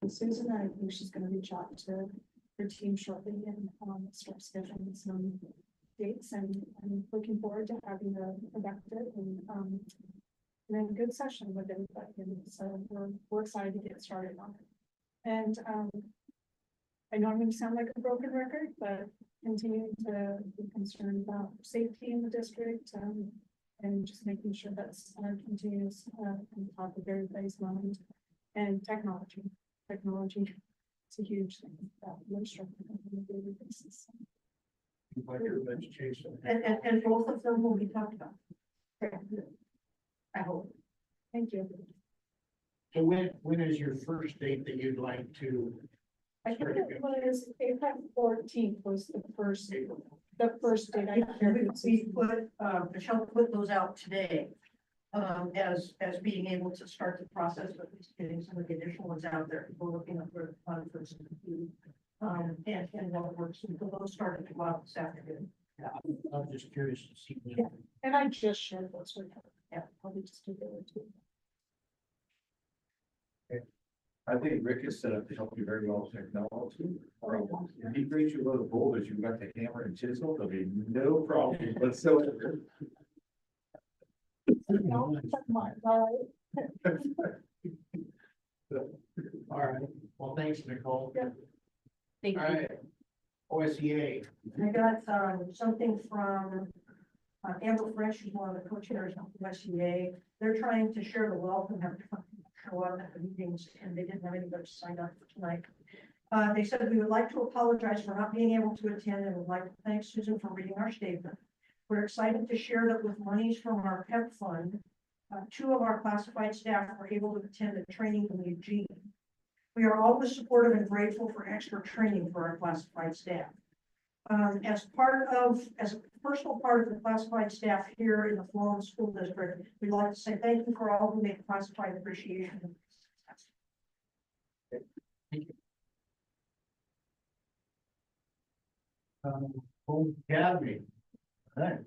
Susan, I think she's gonna reach out to her team shortly and start scheduling some dates, and I'm looking forward to having a productive and then a good session with everybody, and so we're excited to get started on it. And I know I'm gonna sound like a broken record, but continuing to be concerned about safety in the district, and just making sure that's continues on top of everybody's mind. And technology is a huge thing that we're struggling with on a daily basis. Education. And both of them will be talked about. I hope. Thank you. So when is your first date that you'd like to? I think it was April 14th was the first date I We put, Michelle put those out today. As being able to start the process of at least getting some of the additional ones out there. We're looking at where the conference and what works, and those started to go out this afternoon. I'm just curious to see. Yeah. And I just shared those with her. Yeah, probably just do that too. I think Rick is set up to help you very well with technology. If he brings you a load of boulders, you've got the hammer and chisel, there'll be no problem whatsoever. All All right, well, thanks, Nicole. Yeah. Thank All right, OSEA. I got something from Amber Fresh, who's one of the co-chairs of the SEA. They're trying to share the wealth and have show up at the meetings, and they didn't have anybody signed up for tonight. They said we would like to apologize for not being able to attend, and would like to thank Susan for reading our statement. We're excited to share that with monies from our PEP fund, 2 of our classified staff were able to attend a training in Eugene. We are always supportive and grateful for extra training for our classified staff. As a personal part of the classified staff here in the Florida School District, we'd like to say thank you for all who make classified appreciation. Home Academy. All right.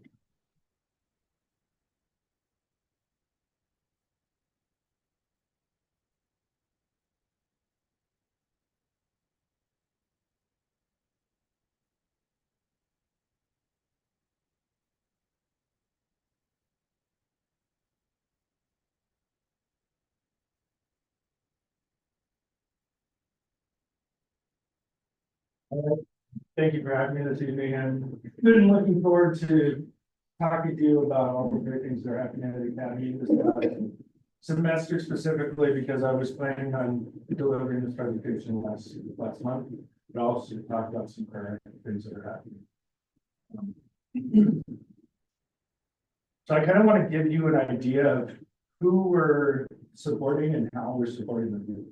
Thank you for having me this evening. I've been looking forward to talking to you about all the great things that are happening at the academy this semester, specifically because I was planning on delivering this presentation last month, but also talk about some current things that are happening. So I kind of want to give you an idea of who we're supporting and how we're supporting them.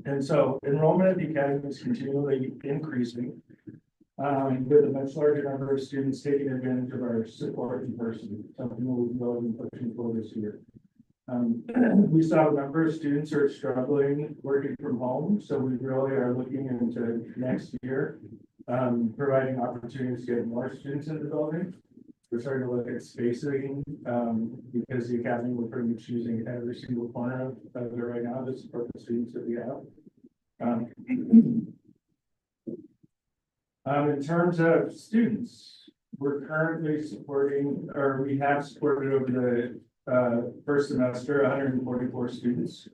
And so enrollment at the academy is continually increasing, with a much larger number of students taking advantage of our support in person, something we've really been pushing for this year. We saw a number of students are struggling working from home, so we really are looking into next year, providing opportunities to get more students in the building. We're starting to look at spacing, because the academy, we're pretty much using every single corner of it right now to support the students that we have. In terms of students, we're currently supporting, or we have supported over the first semester, 144 students.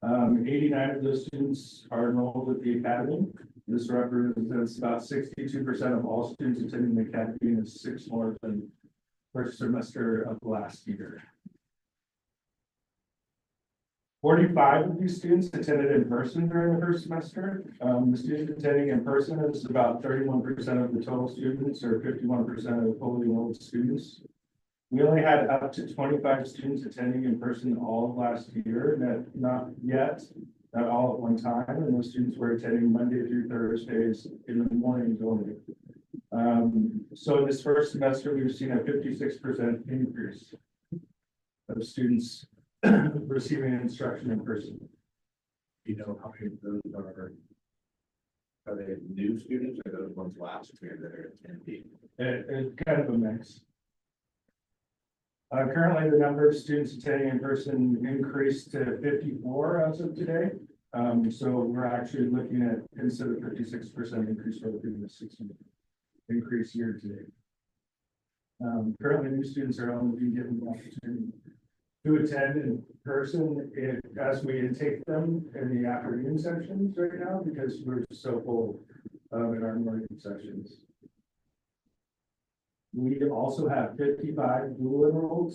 89 of those students are enrolled at the academy. This represents about 62% of all students attending the academy, and is 6 more than first semester of last year. 45 of these students attended in person during the first semester. The students attending in person is about 31% of the total students, or 51% of fully enrolled students. We only had up to 25 students attending in person all of last year, not all at one time, and those students were attending Monday through Thursdays in the mornings only. So this first semester, we've seen a 56% increase of students receiving instruction in person. You know how many of those are they new students or those ones last year that are attending? It's kind of a mix. Currently, the number of students attending in person increased to 54 as of today. So we're actually looking at instead of 56% increase, we're looking at 60 increase year to date. Currently, new students are only being given the opportunity to attend in person as we intake them in the afternoon sessions right now, because we're so full in our morning sessions. We also have 55 dual enrolled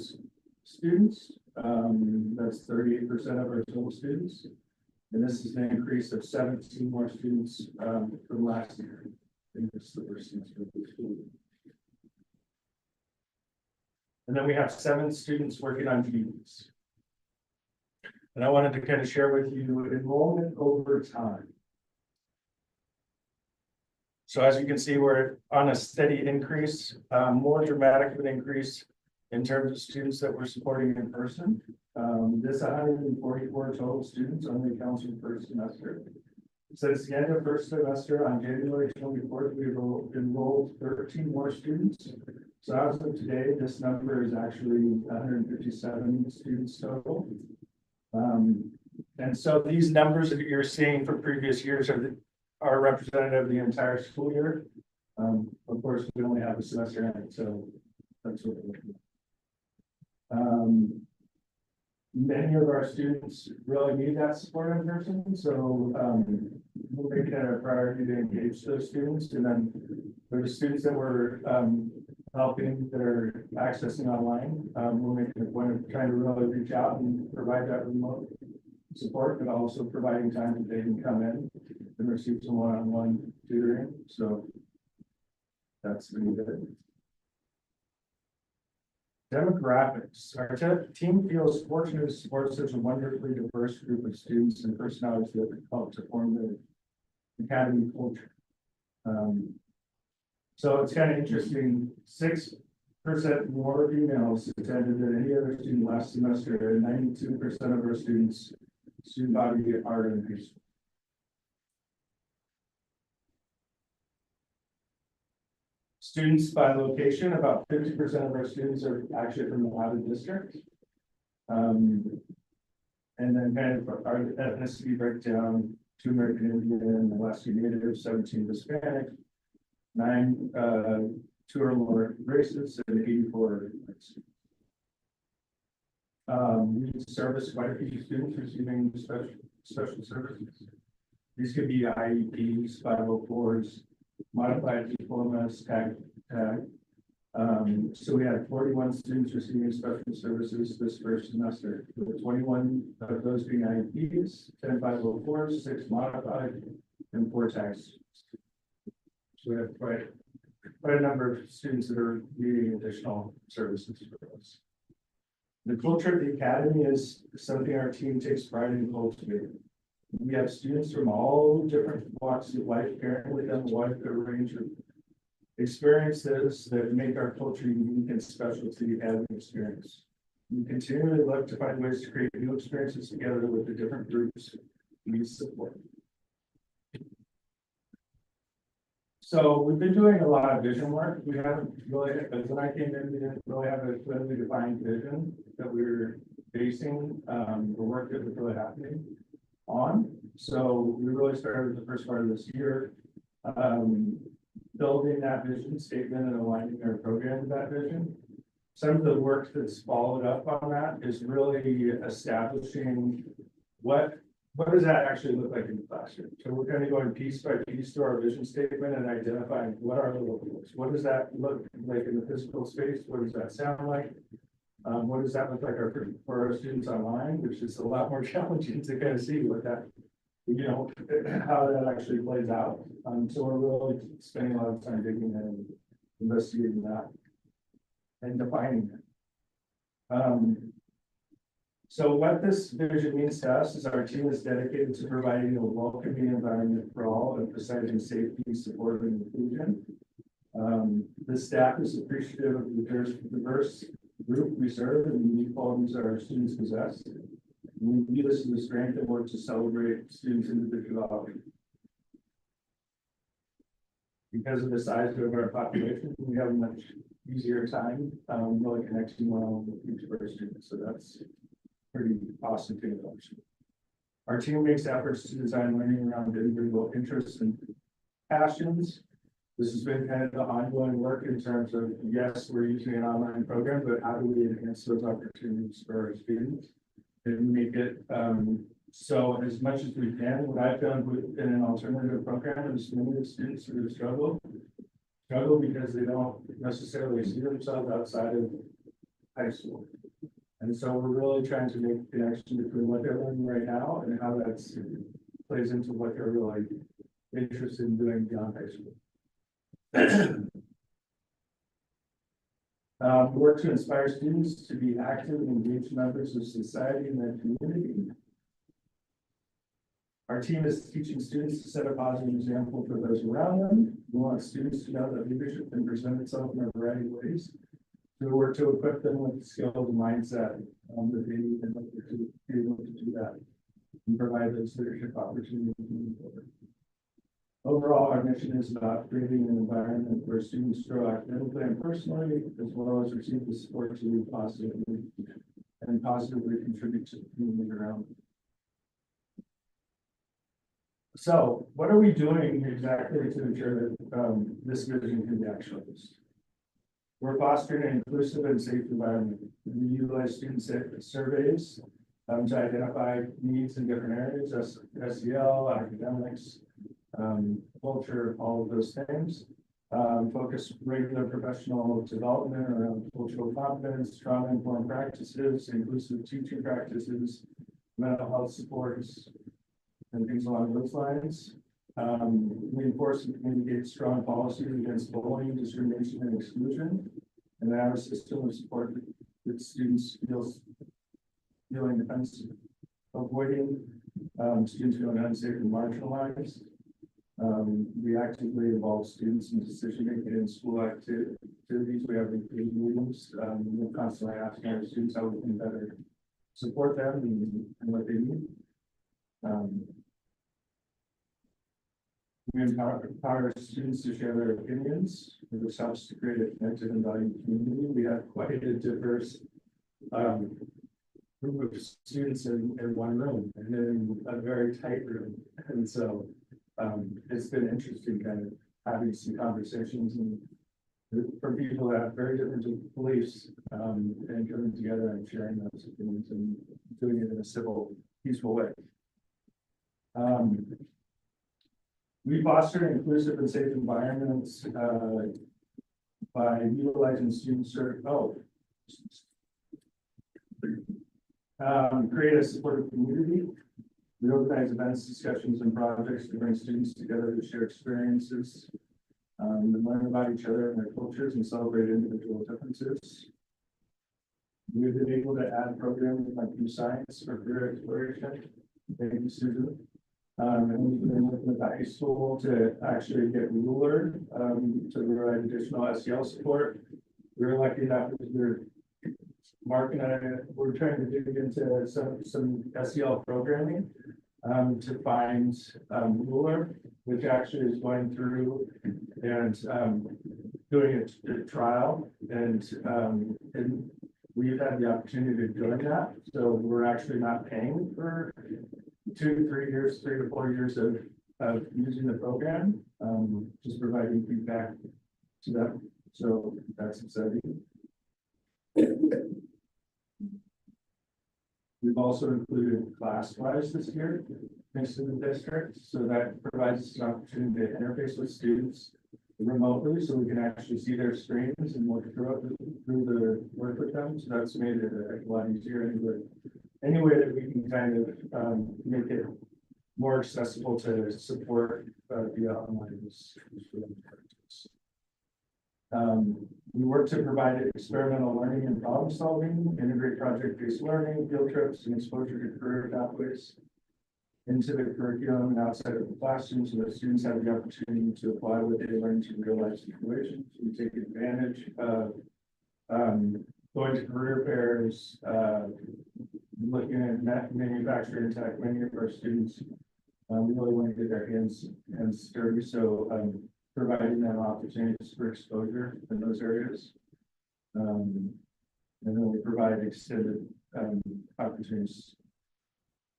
students. That's 38% of our total students. And this is an increase of 17 more students from last year. I think this is the first semester of the school year. And then we have 7 students working on GEDs. And I wanted to kind of share with you enrollment over time. So as you can see, we're on a steady increase, more dramatic of an increase in terms of students that we're supporting in person. This 144 total students only accounts for the first semester. Since the end of first semester on January 24th, we enrolled 13 more students. So as of today, this number is actually 157 students total. And so these numbers that you're seeing for previous years are representative of the entire school year. Of course, we only have a semester in it, so that's what we're looking at. Many of our students really need that support in person, so we'll make that a priority to engage those students. And then for the students that we're helping that are accessing online, we'll make it a point of trying to really reach out and provide that remote support, but also providing time that they can come in and receive some one-on-one tutoring. So that's really good. Demographics. Our team feels fortunate to support such a wonderfully diverse group of students and personalities that help to form the academy culture. So it's kind of interesting, 6% more females attended than any other student last semester, and 92% of our student body are in high school. Students by location, about 50% of our students are actually from the out of district. And then kind of our ethnicity breakdown: 2 American Indian, Alaska Native, 17 Hispanic, 9 2 or more races, and 84 whites. We service quite a few students receiving special services. These could be IEPs, 504s, modified diplomas, tag. So we had 41 students receiving special services this first semester, with 21 of those being IEPs, 10 504s, 6 modified, and 4 tags. So we have quite a number of students that are needing additional services for us. The culture of the academy is something our team takes pride in cultivating. We have students from all different walks of life, carrying with them a wide range of experiences that make our culture unique and special to the academy experience. We continually look to find ways to create new experiences together with the different groups we support. So we've been doing a lot of vision work. We haven't really, when I came in, we didn't really have a clearly defined vision that we were basing the work that was really happening on. So we really started the first part of this year building that vision statement and aligning our program with that vision. Some of the work that's followed up on that is really establishing what does that actually look like in the classroom. So we're kind of going piece by piece to our vision statement and identifying what are the goals. What does that look like in the physical space? What does that sound like? What does that look like for our students online, which is a lot more challenging to kind of see what that, how that actually plays out. So we're really spending a lot of time digging in and investigating that and defining it. So what this vision means to us is our team is dedicated to providing a welcoming environment for all, emphasizing safety, support, and inclusion. The staff is appreciative of the diverse group we serve and the unique qualities that our students possess. We view this as a strength and work to celebrate students' individuality. Because of the size of our population, we have a much easier time really connecting well with each of our students. So that's pretty awesome to introduction. Our team makes efforts to design learning around individual interests and passions. This has been kind of the ongoing work in terms of, yes, we're using an online program, but how do we enhance those opportunities for our students? And make it, so as much as we can, what I've done in an alternative program is many of the students who struggle because they don't necessarily see themselves outside of high school. And so we're really trying to make a connection between what they're learning right now and how that plays into what they're really interested in doing beyond high school. We work to inspire students to be active and engaged members of society and their community. Our team is teaching students to set a positive example for those around them. We want students to know that leadership can present itself in a variety of ways. So we work to equip them with the skills and mindset that they need in order to be able to do that and provide those leadership opportunities moving forward. Overall, our mission is about creating an environment where students grow academically and personally, as well as receive the support to live positively and positively contribute to the community around them. So what are we doing exactly to ensure that this vision can be actualized? We're fostering an inclusive and safe environment. We utilize student surveys to identify needs in different areas, SEL, academics, culture, all of those things. Focus regular professional development around cultural competence, trauma-informed practices, inclusive teaching practices, mental health supports, and things along those lines. We enforce and communicate strong policies against bullying, discrimination, and exclusion. And then have a system of support that students feeling defensive, avoiding students feeling unsafe and marginalized. We actively involve students in decision making in school activities. We have weekly meetings. We're constantly asking our students how we can better support them and what they need. We empower students to share their opinions, which helps to create a connected and valued community. We have quite a diverse group of students in one room and in a very tight room. And so it's been interesting kind of having some conversations and for people that have very different beliefs and coming together and sharing those opinions and doing it in a civil, peaceful way. We foster inclusive and safe environments by utilizing students create a supportive community. We organize events, discussions, and projects to bring students together to share experiences, and learn about each other and their cultures and celebrate individual differences. We've been able to add programming like New Science for career exploration. Thank you, Susan. And we've been working with the high school to actually get ruler to provide additional SEL support. We were lucky enough because Mark and I were trying to dig into some SEL programming to find ruler, which actually is going through and doing a trial, and we've had the opportunity to join that. So we're actually not paying for 2 to 3 years, 3 to 4 years of using the program, just providing feedback to them. So that's exciting. We've also included ClassWise this year next to the district, so that provides us an opportunity to interface with students remotely, so we can actually see their screens and work through the work with them. So that's made it a lot easier. Any way that we can kind of make it more accessible to support via online is really important. We work to provide experimental learning and problem solving, integrate project-based learning, field trips, and exposure to career pathways into the curriculum and outside of the classroom, so that students have the opportunity to apply what they learned to real life situations. We take advantage of going to career fairs, looking at manufacturing tech. Many of our students really want to get their hands dirty, so providing them opportunities for exposure in those areas. And then we provide extended opportunities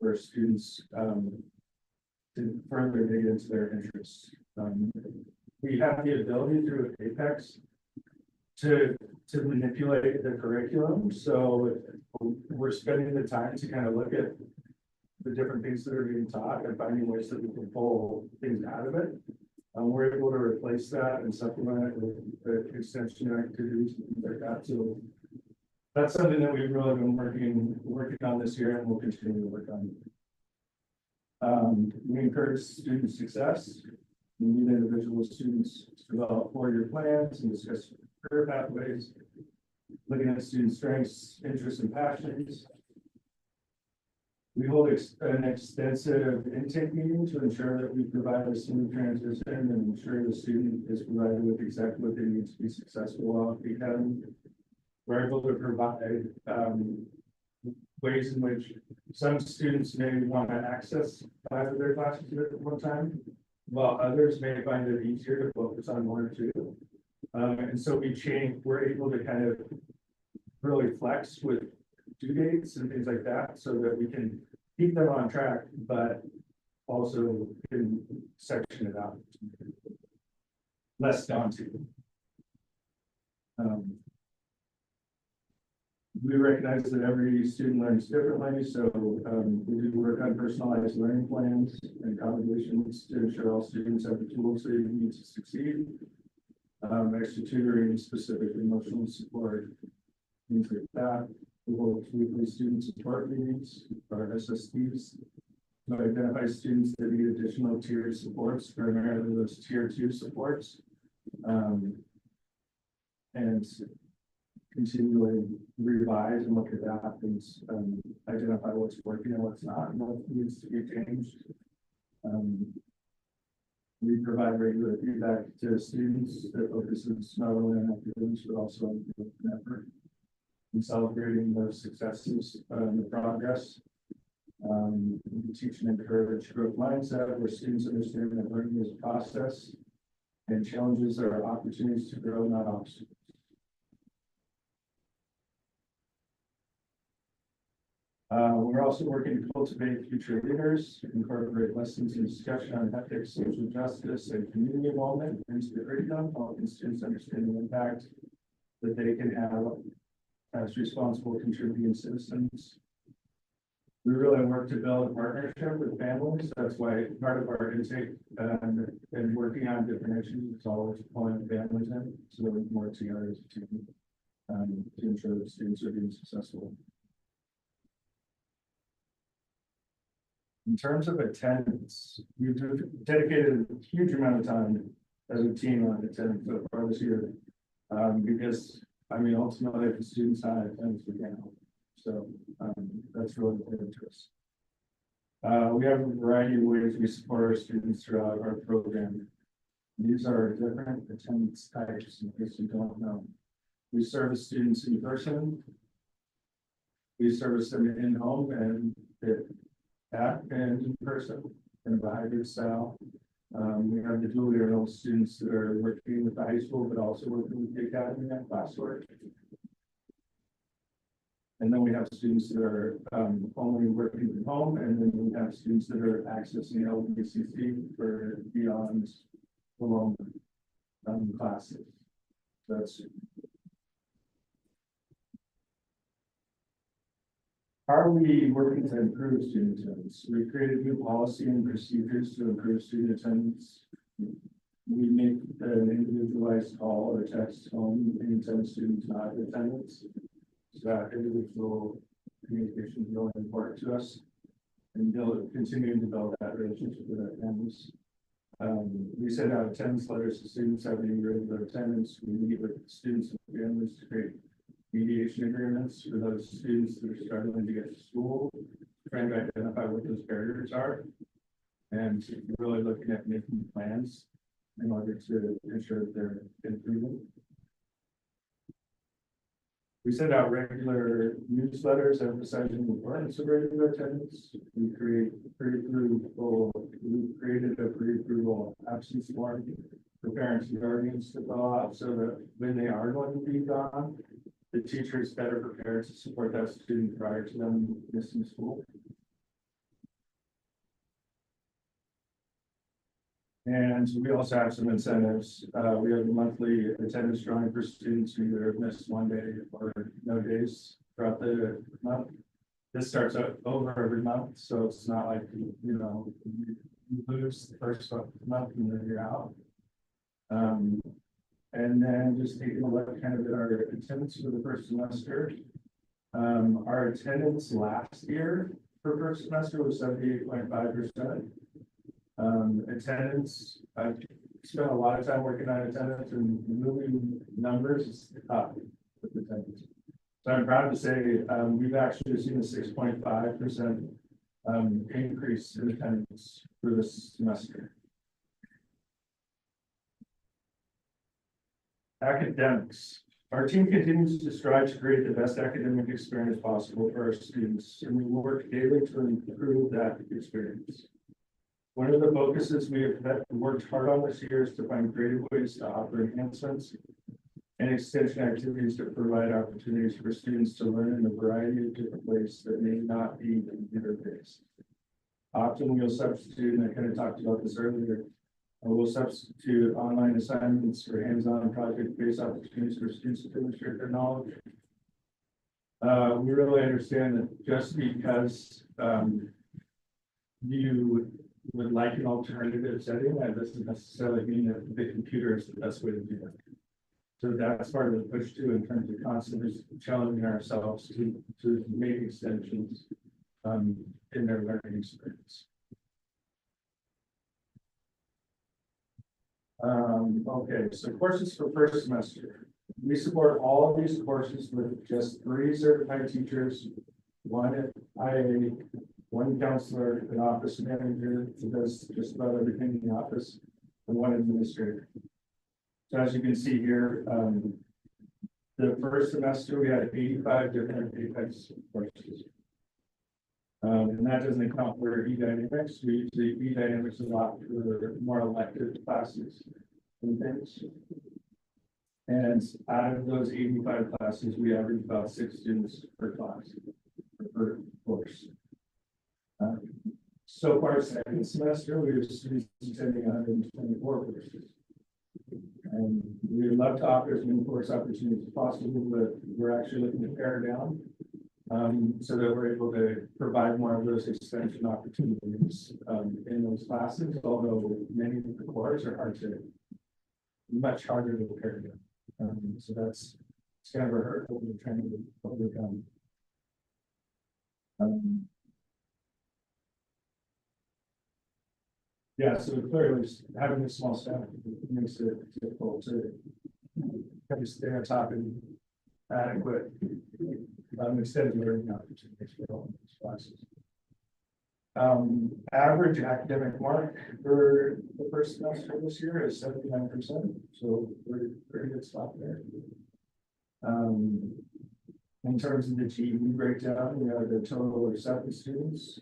for students, to further dig into their interests. We have the ability through Apex to manipulate the curriculum, so we're spending the time to kind of look at the different things that are being taught and finding ways that we can pull things out of it. We're able to replace that and supplement it with extension activities and things like that. So that's something that we've really been working on this year and we'll continue to work on. We encourage student success. We need individual students to develop 4-year plans and discuss career pathways, looking at student strengths, interests, and passions. We hold an extensive intake meeting to ensure that we provide a smooth transition and ensure the student is provided with exactly what they need to be successful while at the academy. We're able to provide ways in which some students may want to access 5 of their classes at one time, while others may find it easier to focus on 1 or 2. And so we're able to kind of really flex with due dates and things like that so that we can keep them on track, but also can section it out. Less daunting. We recognize that every student learns differently, so we do work on personalized learning plans and accommodations to ensure all students have the tools they need to succeed. Extra tutoring, specific emotional support, things like that. We hold weekly student support meetings, or SSDs, to identify students that need additional tiered supports, primarily those tier 2 supports. And continually revise and look at that and identify what's working and what's not and what needs to be changed. We provide regular feedback to students that focuses not only on academics but also on the effort and celebrating those successes and the progress. We teach and encourage growth mindset where students understand that learning is a process and challenges are opportunities to grow, not obstacles. We're also working to cultivate future leaders, incorporate lessons and discussion on ethics, social justice, and community involvement into the curriculum, helping students understand the impact that they can have as responsible contributing citizens. We really work to build a partnership with families. That's why part of our intake and working on different issues is always pulling families in, so we can work together as a team to ensure that students are being successful. In terms of attendance, we've dedicated a huge amount of time as a team on attendance so far this year. Because, I mean, ultimately, if the students not attendance, we can't help. So that's really important to us. We have a variety of ways we support our students throughout our program. These are different attendance types, in case you don't know. We service students in person. We service them in home and in person in a hybrid style. We have the dually enrolled students that are working with the high school, but also working with the academy and classwork. And then we have students that are only working from home, and then we have students that are accessing LBCC for beyond the long classes. That's are we working to improve student attendance? We created new policy and procedures to improve student attendance. We make an individualized call or text home anytime students not in attendance. So that individual communication is really important to us, and continuing to build that relationship with our families. We send out attendance letters to students having irregular attendance. We meet with students and families to create mediation agreements for those students that are struggling to get to school, trying to identify what those barriers are, and really looking at making plans in order to ensure that they're improving. We send out regular newsletters emphasizing the importance of regular attendance. We created a pre-approval absence form for parents and guardians to fill out so that when they are going to be gone, the teacher is better prepared to support that student prior to them missing school. And we also have some incentives. We have a monthly attendance drawing for students who either have missed one day or no days throughout the month. This starts out over every month, so it's not like, you lose the first month and then you're out. And then just taking a look kind of at our attendance for the first semester. Our attendance last year for first semester was 78.5%. Attendance, I've spent a lot of time working on attendance and moving numbers is up with attendance. So I'm proud to say, we've actually seen a 6.5% increase in attendance for this semester. Academics. Our team continues to strive to create the best academic experience possible for our students, and we work daily to improve that experience. One of the focuses we have worked hard on this year is to find creative ways to offer enhancements and extension activities to provide opportunities for students to learn in a variety of different ways that may not be computer-based. Often we'll substitute, and I kind of talked about this earlier, we'll substitute online assignments for hands-on project-based opportunities for students to demonstrate their knowledge. We really understand that just because you would like an alternative setting, that doesn't necessarily mean that the computer is the best way to do that. So that's part of the push too, in terms of constantly challenging ourselves to make extensions in their learning experience. Okay, so courses for first semester. We support all of these courses with just 3 certified teachers, 1 IA, 1 counselor, an office manager who does just about everything in the office, and 1 administrator. So as you can see here, the first semester we had 85 different APEX courses. And that doesn't account for e-dynamics. We use the e-dynamics a lot for more elective classes and things. And out of those 85 classes, we average about 6 students per class, per course. So far, second semester, we have students attending 124 courses. And we would love to offer as many course opportunities as possible, but we're actually looking to pare down so that we're able to provide more of those extension opportunities in those classes, although many of the cores are much harder to pare down. So it's kind of a hurdle we're trying to overcome. Yeah, so clearly having a small staff makes it difficult to kind of stay on top and adequate extended learning opportunities for all of these classes. Average academic mark for the first semester this year is 79%, so we're pretty good spot there. In terms of the GED breakdown, we have a total of 7 students.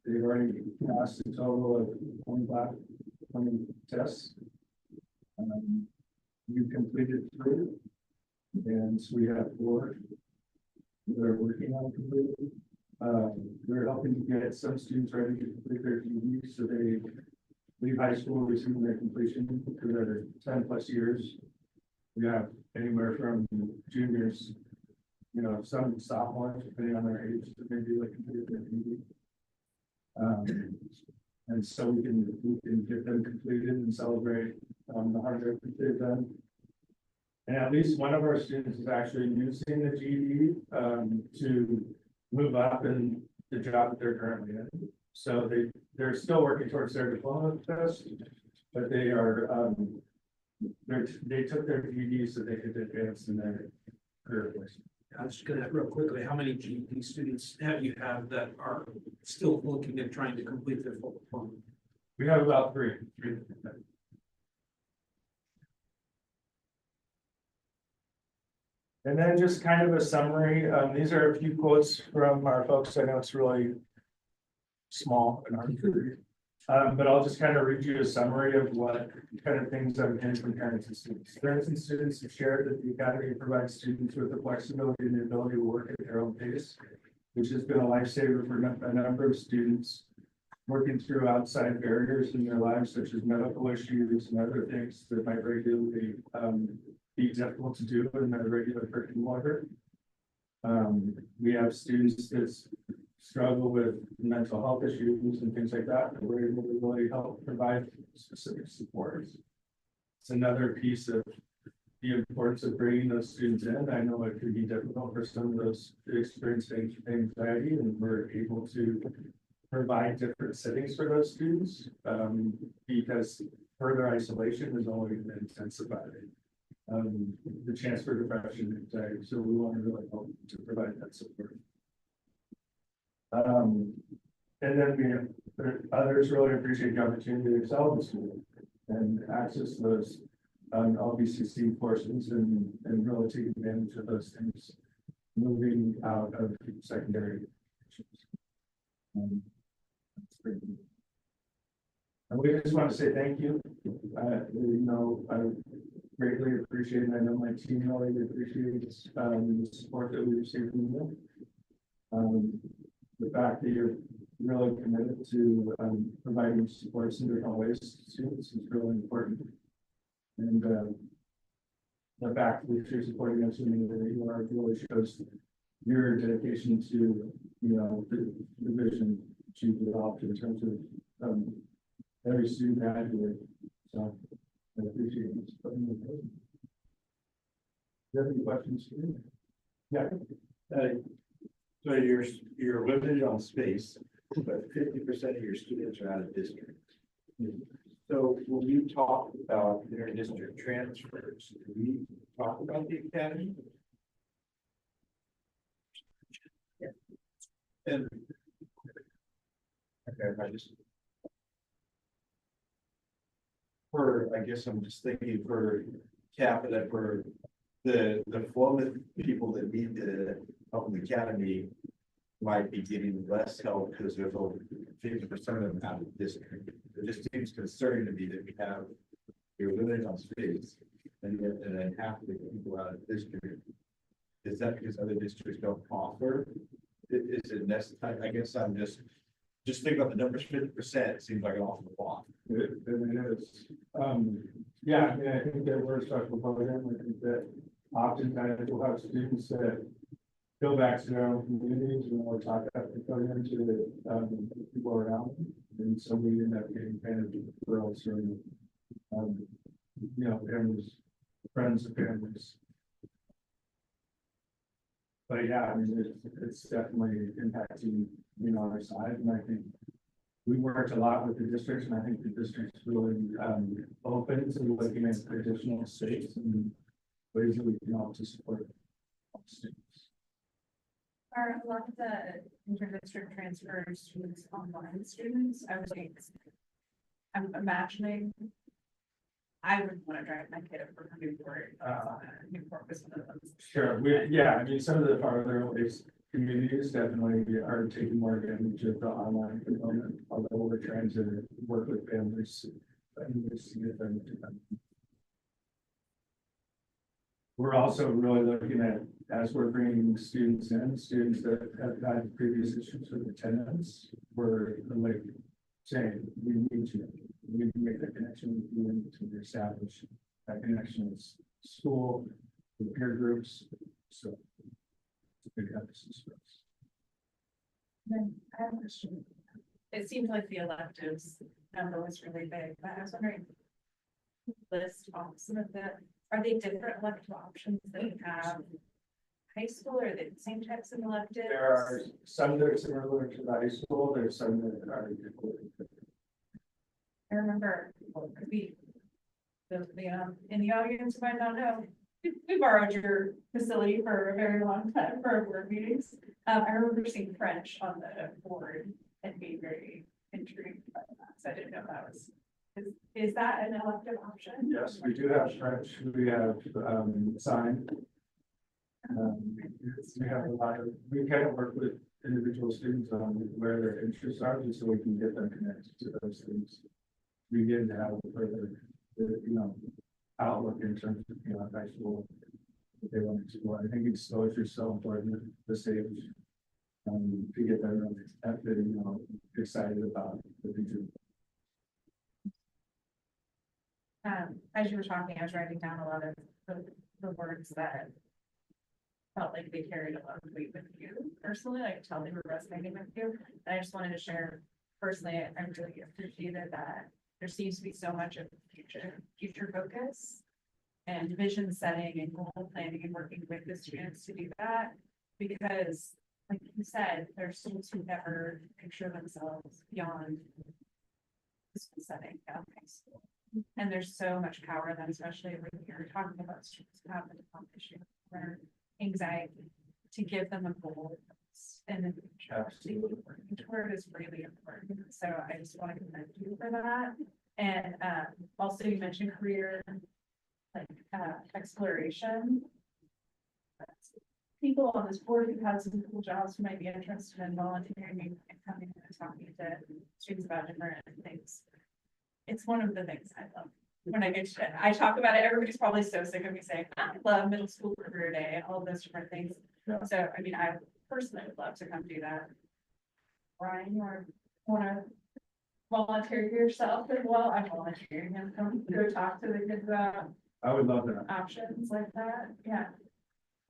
They've already passed a total of 20 tests. We've completed 3, and so we have 4 that are working on completing. We're helping to get some students ready to complete their GED, so they leave high school receiving their completion for their 10+ years. We have anywhere from juniors, some sophomores, depending on their age, that maybe like completed their GED. And so we can get them completed and celebrate the hard work that they've done. And at least one of our students is actually using the GED to move up in the job that they're currently in. So they're still working towards their diploma test, but they took their GED so they could advance in their career placement. I was just gonna real quickly, how many GED students have you that are still looking at trying to complete their full diploma? We have about 3. And then just kind of a summary. These are a few quotes from our folks. I know it's really small and hard to read. But I'll just kind of read you a summary of what kind of things I've heard from parents and students. Parents and students have shared that the Academy provides students with the flexibility and the ability to work at their own pace, which has been a lifesaver for a number of students. working through outside barriers in their lives, such as medical issues and other things that might regularly, be difficult to do in their regular curriculum order. We have students that struggle with mental health issues and things like that, that we're able to really help provide specific supports. It's another piece of the importance of bringing those students in. I know it can be difficult for some of those experiencing anxiety, and we're able to provide different settings for those students, because further isolation is only going to intensify the chance for depression and anxiety. So we want to really help to provide that support. And then we have others really appreciate the opportunity to excel in school and access those LBCC courses and really take advantage of those things moving out of secondary. That's pretty good. And we just want to say thank you. I greatly appreciate it. I know my team really appreciates the support that we receive from you. The fact that you're really committed to providing supports in different ways to students is really important. And the fact that you're supporting us in the you are really shows your dedication to the vision that you developed in terms of every student graduate. So I appreciate you supporting me. Do you have any questions for me? Yeah. So you're limited on space, but 50% of your students are out of district. So when you talk about inter-district transfers, do we talk about the academy? Yeah. And okay, I guess I'm just thinking for capita, for the flow of people that need the help in the academy might be getting less help because there's over 50% of them out of district. It just seems concerning to me that we have, you're limited on space, and then half of the people out of district. Is that because other districts don't offer? Is it necessary? I guess I'm just thinking about the numbers. 50% seems like an awful lot. It is. Yeah, I mean, I think that we're a special program. I think that oftentimes we'll have students that go back to their own communities and we'll talk about the program to the people around them. And so we end up getting kind of referrals from, families, friends of families. But yeah, I mean, it's definitely impacting, our side. And I think we worked a lot with the districts, and I think the district's really open to looking at additional states and ways that we can help to support students. Are a lot of the inter-district transfer students online students? I'm imagining I would want to drive my kid up from Newport. Newport was one of those. Sure, I mean, some of the farther away communities definitely are taking more advantage of the online component, although we're trying to work with families to get them to them. We're also really looking at, as we're bringing students that have had previous issues with attendance, we're like saying, we need to make that connection with you and to establish that connection with school, with peer groups. So it's a big emphasis for us. Then I have a question. It seems like the electives number was really big, but I was wondering, list off some of the, are they different elective options that we have? High school, or are they the same types of electives? There are some that are similar to the high school, there's some that are different. I remember, could be in the audience might not know. We borrowed your facility for a very long time for our board meetings. I remember seeing French on the board and being very intrigued by that. So I didn't know if that was, is that an elective option? Yes, we do have French, we have sign. We have a lot of, we kind of work with individual students on where their interests are, just so we can get them connected to those things. We didn't have a further, outlook in terms of, high school, that they wanted to go. I think exposure is so important at this age. To get them really excited about the future. As you were talking, I was writing down a lot of the words that felt like they carried a lot of weight with you personally. I could tell they were resonating with you. And I just wanted to share personally, I really appreciated that there seems to be so much of future focus and vision setting and goal planning and working with the students to do that. Because like you said, there's students who never picture themselves beyond the school setting of high school. And there's so much power in that, especially when you're talking about students who have a mental issue or anxiety, to give them a goal and then actually working toward is really important. So I just want to commend you for that. And also you mentioned career exploration. People on this board who have some cool jobs who might be interested in volunteering and coming and talking to students about different things. It's one of the things I love. When I talk about it, everybody's probably so sick of me saying, I love middle school career day and all those different things. Yeah. So, I mean, I personally would love to come do that. Ryan, you want to volunteer yourself as well? I'm volunteering and come go talk to the kids about I would love that. options like that. Yeah.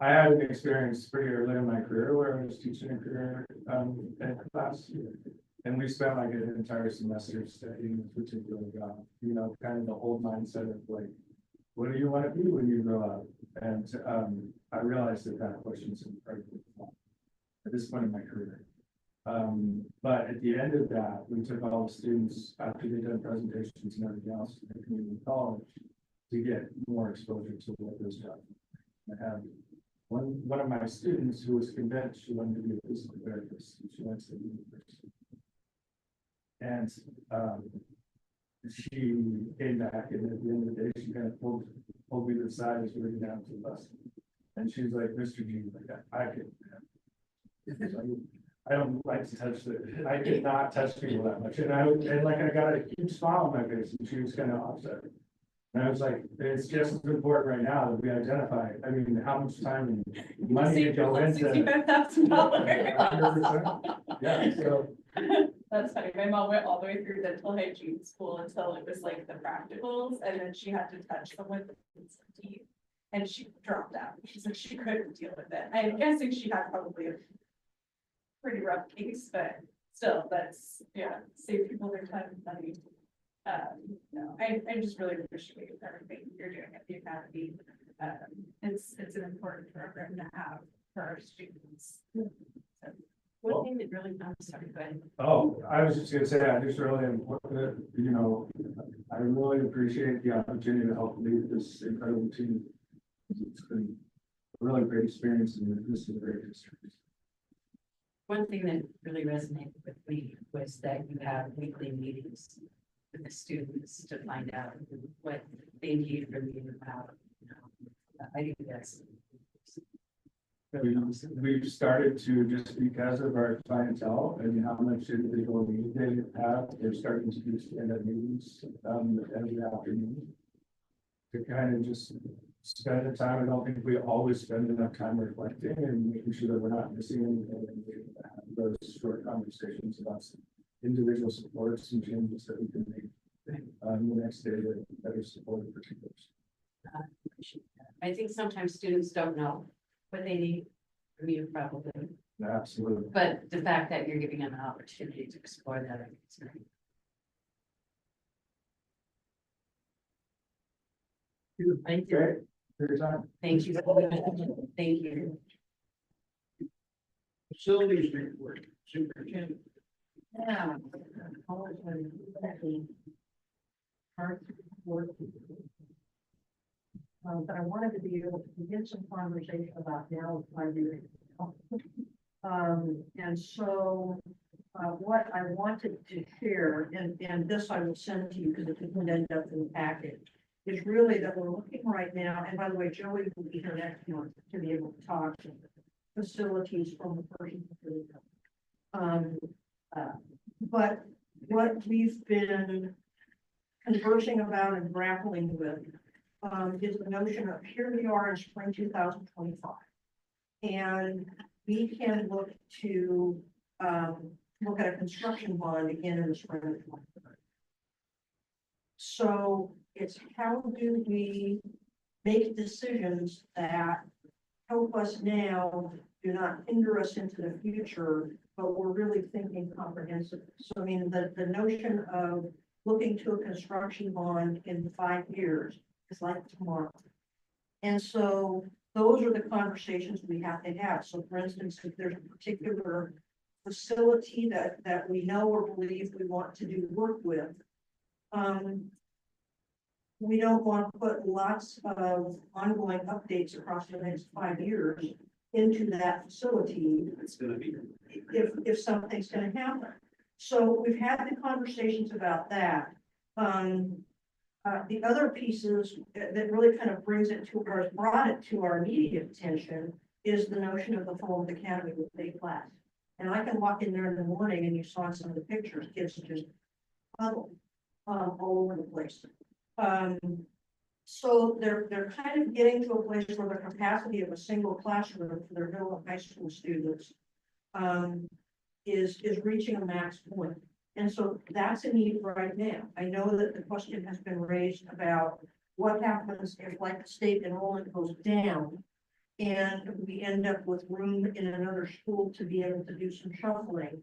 I had an experience pretty early in my career where I was teaching a career in class. And we spent like an entire semester studying this particular job, you know, kind of the old mindset of like, what do you want to be when you grow up? And I realized that question's incredibly fun at this point in my career. But at the end of that, we took all the students after they'd done presentations and everything else to the community college to get more exposure to what those jobs are. I have one of my students who was convinced she wanted to be a physical therapist. She went to the university. And she came back, and at the end of the day, she kind of pulled me to the side as we were down to the bus. And she was like, Mr. G, like, I don't like to touch I did not touch people that much. And I got a huge smile on my face, and she was kind of upset. And I was like, it's just as important right now that we identify, I mean, how much time and money to go into. $100%. Yeah, so. That's funny. My mom went all the way through dental hygiene school until it was like the practicals, and then she had to touch someone with teeth, and she dropped out. She's like, she couldn't deal with it. I'm guessing she had probably a pretty rough case, but still, that's, yeah, save people their time and money. I just really appreciate everything you're doing at the academy. It's an important program to have for our students. So, one thing that really, I'm sorry, go ahead. Oh, I was just gonna say, I just really important, you know, I really appreciate the opportunity to help lead this incredible team. It's been a really great experience, and this is a great history. One thing that really resonated with me was that you have weekly meetings with the students to find out what they need from you about, you know, I think that's really awesome. We've started to, just because of our clientele and how much individual need they have, they're starting to do stand-up meetings every afternoon to kind of just spend the time. I don't think we always spend enough time reflecting and making sure that we're not missing anything, and we have those short conversations about individual supports and changes that we can make the next day that better support the particulars. I think sometimes students don't know what they need from you, probably, Absolutely. but the fact that you're giving them an opportunity to explore that, I think it's great. Thank you. Great. For your time. Thank you. Thank you. Facilities report, superintendent. Yeah. But I wanted to be able to begin some conversation about now 5 years ago. And so what I wanted to share, and this I will send to you because it didn't end up in the package, is really that we're looking right now, and by the way, Joey will be here next month to be able to talk to facilities from the person. But what we've been conversing about and grappling with is the notion of here we are in spring 2025. And we can look to look at a construction bond again in the spring of 2023. So it's how do we make decisions that help us now, do not hinder us into the future, but we're really thinking comprehensively. So I mean, the notion of looking to a construction bond in 5 years is like tomorrow. And so those are the conversations we have to have. So for instance, if there's a particular facility that we know or believe we want to do work with, we don't want to put lots of ongoing updates across the next 5 years into that facility It's gonna be. if something's gonna happen. So we've had the conversations about that. The other pieces that really kind of brings it to, or has brought it to our immediate attention is the notion of the Fulton Academy with day class. And I can walk in there in the morning and you saw some of the pictures, kids just huddled all over the place. So they're kind of getting to a place where the capacity of a single classroom for their middle and high school students is reaching a max point. And so that's a need right now. I know that the question has been raised about what happens if, like, the state enrollment goes down and we end up with room in another school to be able to do some shuffling.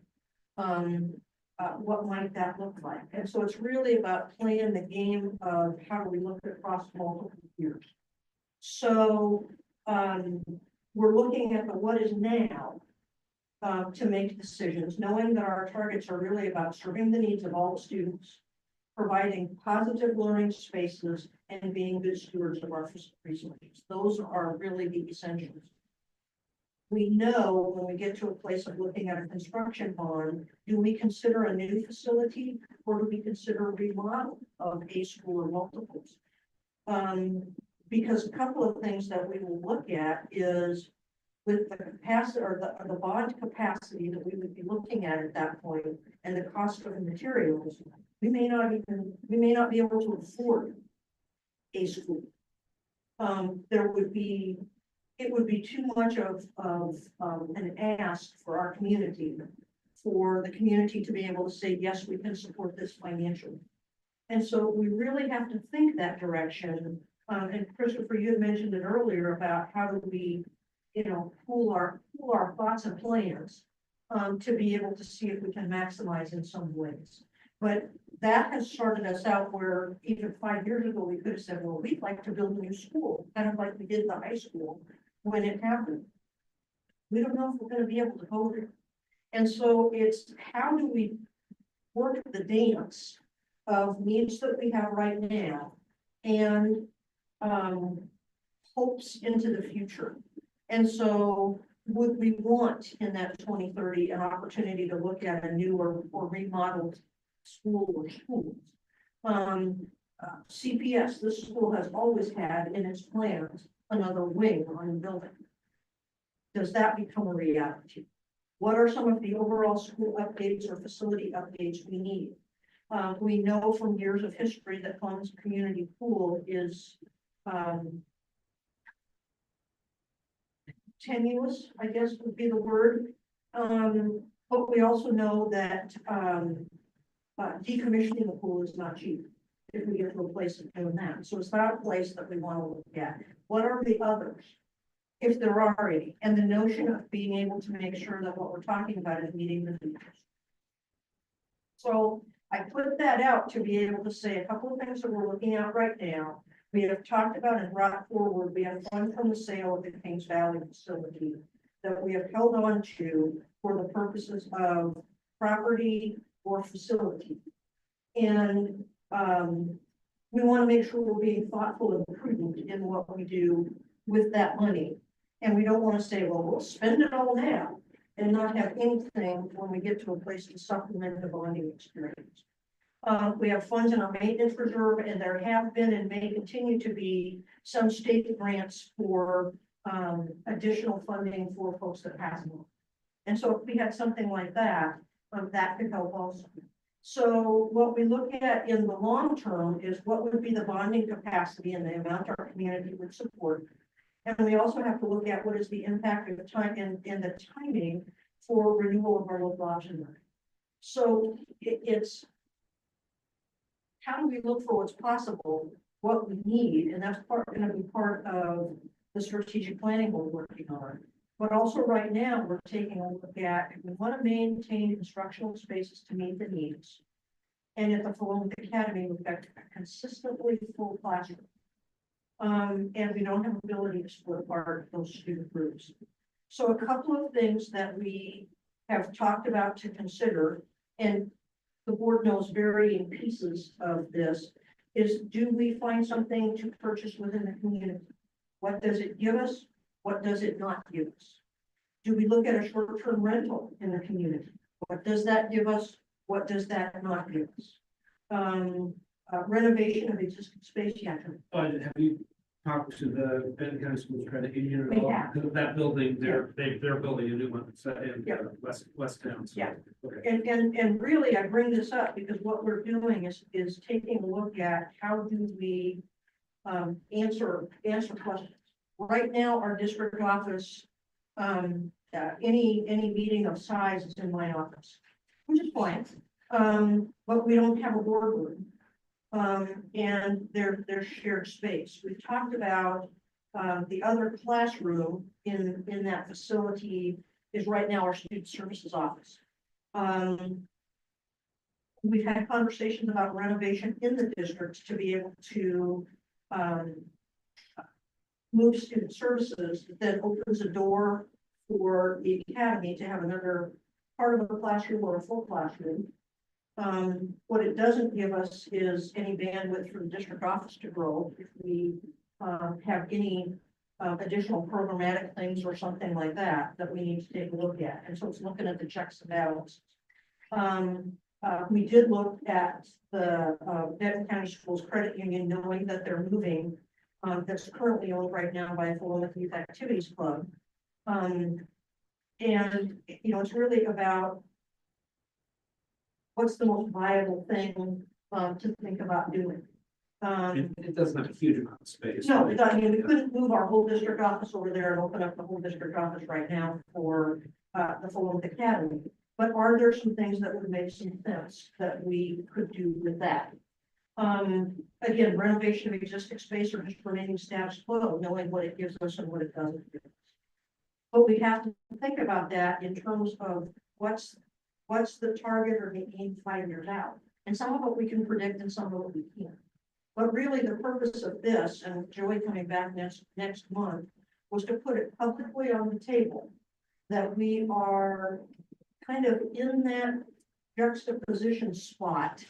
What might that look like? And so it's really about playing the game of how do we look across multiple years. So we're looking at the what is now to make decisions, knowing that our targets are really about serving the needs of all students, providing positive learning spaces, and being good stewards of our resources. Those are really the essentials. We know when we get to a place of looking at a construction bond, do we consider a new facility or do we consider a remodel of a school or multiples? Because a couple of things that we will look at is with the capacity or the bond capacity that we would be looking at that point and the cost of the materials, we may not be able to afford a school. It would be too much of an ask for our community, for the community to be able to say, yes, we can support this financially. And so we really have to think that direction. And Christopher, you had mentioned it earlier about how do we, pool our thoughts and plans to be able to see if we can maximize in some ways. But that has started us out where even 5 years ago, we could have said, well, we'd like to build a new school, kind of like we did the high school when it happened. We don't know if we're going to be able to hold it. And so it's how do we work the dance of needs that we have right now and hopes into the future. And so would we want in that 2030 an opportunity to look at a new or remodeled school or schools? CPS, this school has always had in its plans another wing on the building. Does that become a reality? What are some of the overall school updates or facility updates we need? We know from years of history that Columbus Community Pool is tenuous, I guess would be the word. But we also know that decommissioning the pool is not cheap if we get to a place of doing that. So it's not a place that we want to look at. What are the others, if there are any? And the notion of being able to make sure that what we're talking about is meeting the needs. So I put that out to be able to say a couple of things that we're looking at right now. We have talked about and brought forward, we have funds from the sale of the Kings Valley facility that we have held on to for the purposes of property or facility. And we want to make sure we're being thoughtful and prudent in what we do with that money. And we don't want to say, well, we'll spend it all now and not have anything when we get to a place to supplement the bonding experience. We have funds in our maintenance reserve, and there have been and may continue to be some state grants for additional funding for folks that pass on. And so if we had something like that, that could help also. So what we look at in the long term is what would be the bonding capacity and the amount our community would support. And we also have to look at what is the impact of time and the timing for renewal of our local option. So it's how do we look for what's possible, what we need, and that's gonna be part of the strategic planning we're working on. But also right now, we're taking a look at, if we want to maintain instructional spaces to meet the needs. And at the Philomath Academy, we've got a consistently full classroom. And we don't have ability to split apart those student groups. So a couple of things that we have talked about to consider, and the board knows varying pieces of this, is do we find something to purchase within the community? What does it give us? What does it not give us? Do we look at a short-term rental in the community? What does that give us? What does that not give us? Renovation of existing space, yeah. But have you talked to the Benton County Schools Credit Union We at all? have. Because that building, they're building a new one, it's in Yeah. West Town. So, Yeah. Okay. And really, I bring this up because what we're doing is taking a look at how do we answer questions. Right now, our district office, any meeting of size is in my office, which is fine. But we don't have a boardroom. And they're shared space. We've talked about the other classroom in that facility is right now our student services office. We've had conversations about renovation in the district to be able to move student services that opens a door for the academy to have another part of a classroom or a full classroom. What it doesn't give us is any bandwidth for the district office to grow if we have any additional programmatic things or something like that we need to take a look at. And so it's looking at the checks and balances. We did look at the Benton County Schools Credit Union, knowing that they're moving. That's currently owned right now by Philomath Youth Activities Club. And, you know, it's really about what's the most viable thing to think about doing. It doesn't have a huge amount of space. No, it doesn't. I mean, we couldn't move our whole district office over there and open up the whole district office right now for the Philomath Academy. But are there some things that would make some sense that we could do with that? Again, renovation of existing space or just remaining status quo, knowing what it gives us and what it doesn't give us. But we have to think about that in terms of what's the target or the aim 5 years out. And some of it we can predict and some of it we can't. But really the purpose of this, and Joey coming back next month, was to put it publicly on the table that we are kind of in that juxtaposition spot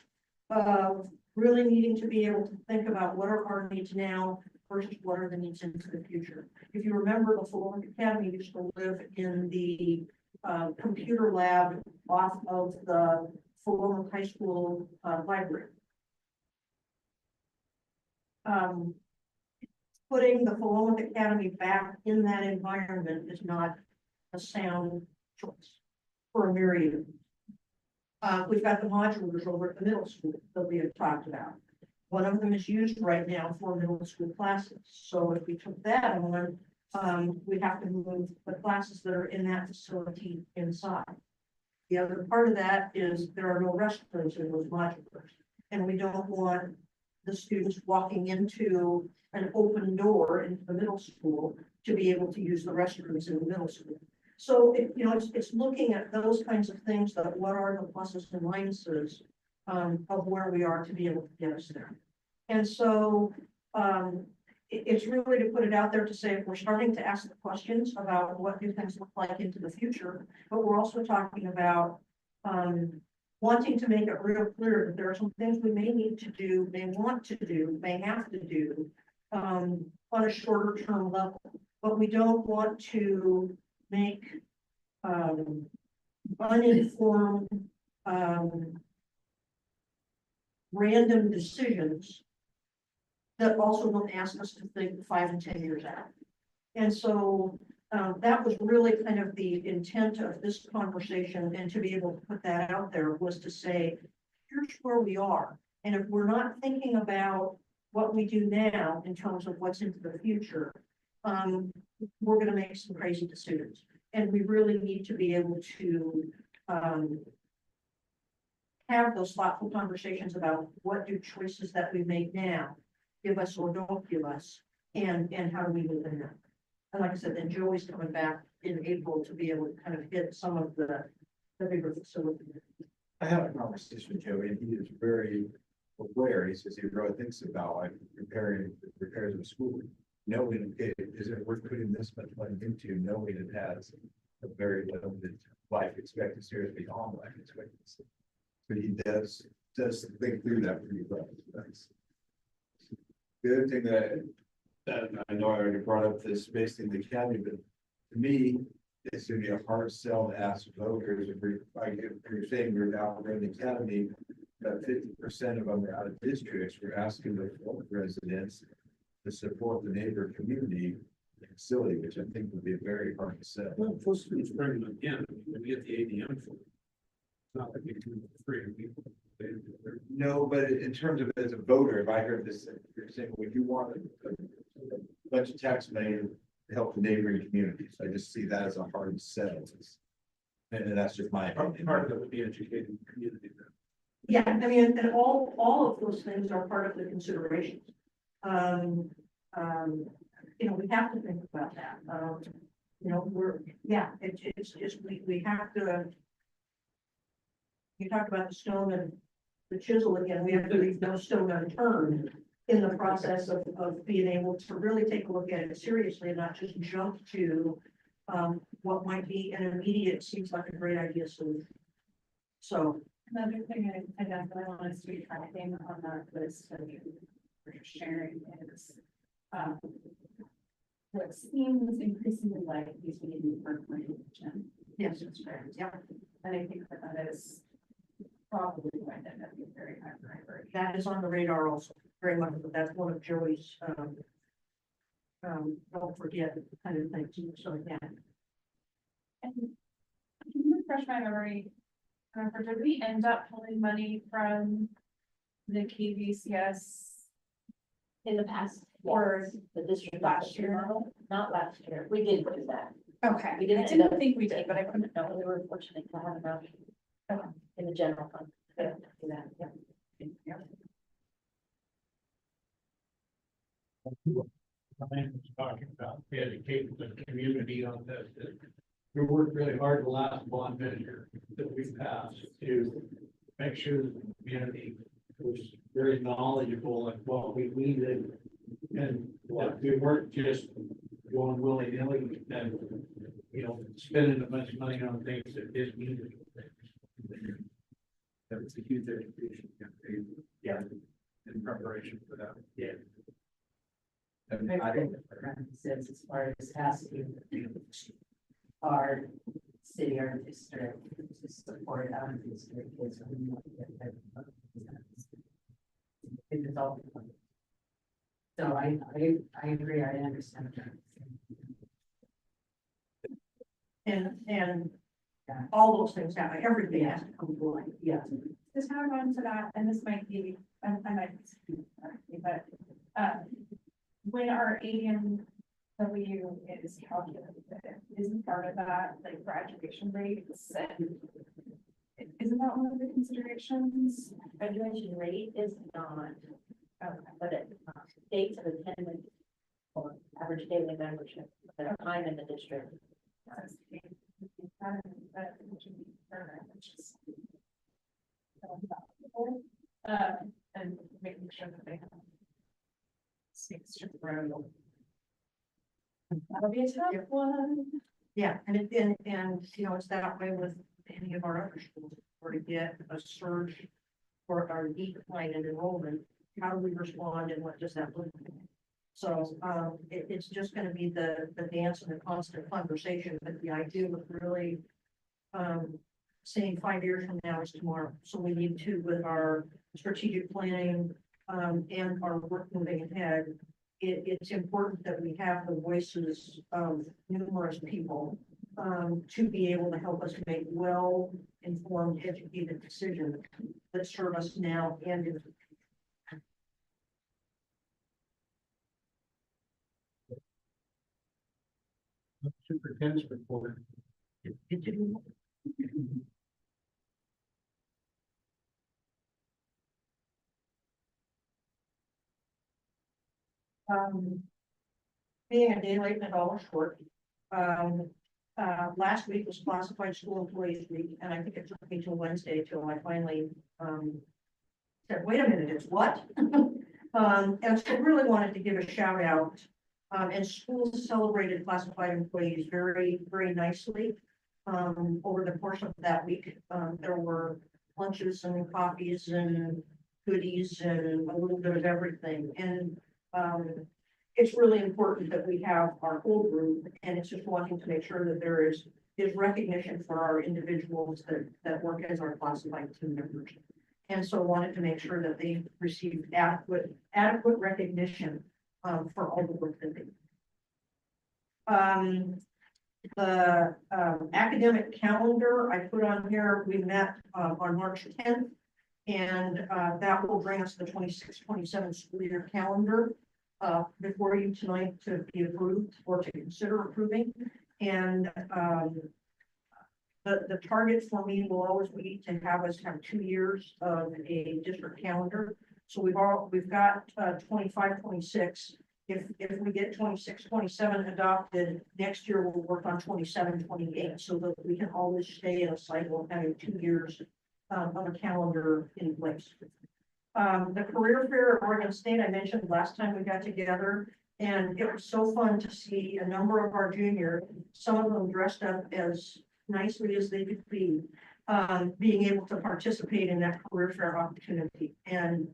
of really needing to be able to think about what are our needs now versus what are the needs into the future. If you remember, the Philomath Academy used to live in the computer lab off of the Philomath High School library. Putting the Philomath Academy back in that environment is not a sound choice for a myriad of reasons. We've got the modulars over at the middle school that we have talked about. One of them is used right now for middle school classes. So if we took that on, we have to move the classes that are in that facility inside. The other part of that is there are no restrooms in those modulars. And we don't want the students walking into an open door into the middle school to be able to use the restrooms in the middle school. So, it's looking at those kinds of things, that what are the pluses and minuses of where we are to be able to get us there. And so it's really to put it out there to say, if we're starting to ask the questions about what do things look like into the future, but we're also talking about wanting to make it real clear that there are some things we may need to do, may want to do, may have to do on a shorter term level, but we don't want to make uninformed random decisions that also don't ask us to think 5 and 10 years out. And so that was really kind of the intent of this conversation, and to be able to put that out there was to say, here's where we are. And if we're not thinking about what we do now in terms of what's into the future, we're going to make some crazy decisions. And we really need to be able to have those thoughtful conversations about what do choices that we make now give us or don't give us, and how do we live in that? And like I said, then Joey's coming back in April to be able to kind of hit some of the bigger facilities. I had a conversation with Joey and he is very aware. He says he really thinks about like repairs of a school. Knowing is it worth putting this much money into, knowing it has a very limited life expectancy or beyond life expectancy. But he does think through that pretty well. That's the other thing that I know I already brought up this basically the county, but to me, it's gonna be a hard sell to ask voters if you're saying we're now running the academy, that 50% of them are out of districts, we're asking the residents to support the neighbor community facility, which I think would be a very hard to sell. Well, plus it's bringing them again, we get the ADM for it. It's not like we do it for free. They're- No, but in terms of as a voter, if I heard this, you're saying, would you want a bunch of tax money to help the neighboring communities? I just see that as a hard sell. And that's just my opinion. Part of it would be educating the community. then. Yeah, I mean, and all of those things are part of the considerations. You know, we have to think about that. You know, it's just, we have to. You talk about the stone and the chisel again, we have to leave no stone unturned in the process of being able to really take a look at it seriously and not just jump to what might be an immediate, seems like a great idea solution. So, Another thing I definitely want us to be tracking on that list that we're sharing is, what seems increasingly like these meetings for coordination. yes, Yeah, and I think that is probably going to end up being very high priority. that is on the radar also, very much, but that's one of Joey's, don't forget kind of things, so yeah. And can you refresh my memory? Did we end up pulling money from the KVCS In the past, or the district last year? model, not last year, we did do that. Okay, We didn't I end up- didn't think we did, but I couldn't know. We were fortunate to have enough Okay. in the general fund. to do that, yeah. Ryan was talking about educating the community on this. We worked really hard the last bond measure that we passed to make sure that the community was very knowledgeable of what we needed. And that we weren't just going willy-nilly and, you know, spending a bunch of money on things that isn't needed. That was a huge education campaign. Yeah. In preparation for that. Yeah. And I I think what Ryan says as far as asking our city, our district to support our district is. It's all. So I agree, I understand that. And Yeah. all those things happen, everything has to come to light. Yeah. Just how on to that, and this might be, I might, but, when our ADMW is calculated, isn't part of that like graduation rates and isn't that one of the considerations? Graduation rate is not, but it, dates of attendance or average daily membership, their time in the district. And making sure that they have space to grow. That'll be a tough one. Yeah, and you know, it's that way with any of our other schools, or to get a surge or our decline in enrollment, how do we respond and what does that look like? So, it's just gonna be the dance and the constant conversation, but the idea of really, saying 5 years from now is tomorrow. So we need to, with our strategic planning, and our work moving ahead, it's important that we have the voices of numerous people, to be able to help us make well-informed, educated decisions that serve us now and in the future. Superintendent's report. Being a day late and a dollar short. Last week was classified school employees week, and I think it took me till Wednesday till I finally, said, wait a minute, it's what? And so really wanted to give a shout out. And schools celebrated classified employees very, very nicely. Over the course of that week, there were lunches and coffees and goodies and a little bit of everything. And, it's really important that we have our whole group, and it's just wanting to make sure that there is recognition for our individuals that work as our classified team members. And so wanted to make sure that they received adequate recognition, for all the work that they do. The academic calendar I put on here, we met on March 10th, and that will bring us the 26-27 school year calendar before you tonight to be approved or to consider approving. And the target for me will always be to have us have 2 years of a district calendar. So we've got 25-26. If we get 26-27 adopted, next year we'll work on 27-28, so that we can always stay in a cycle of having 2 years of a calendar in place. The career fair at Oregon State, I mentioned last time we got together, and it was so fun to see a number of our juniors, some of them dressed up as nicely as they could be, being able to participate in that career fair opportunity. And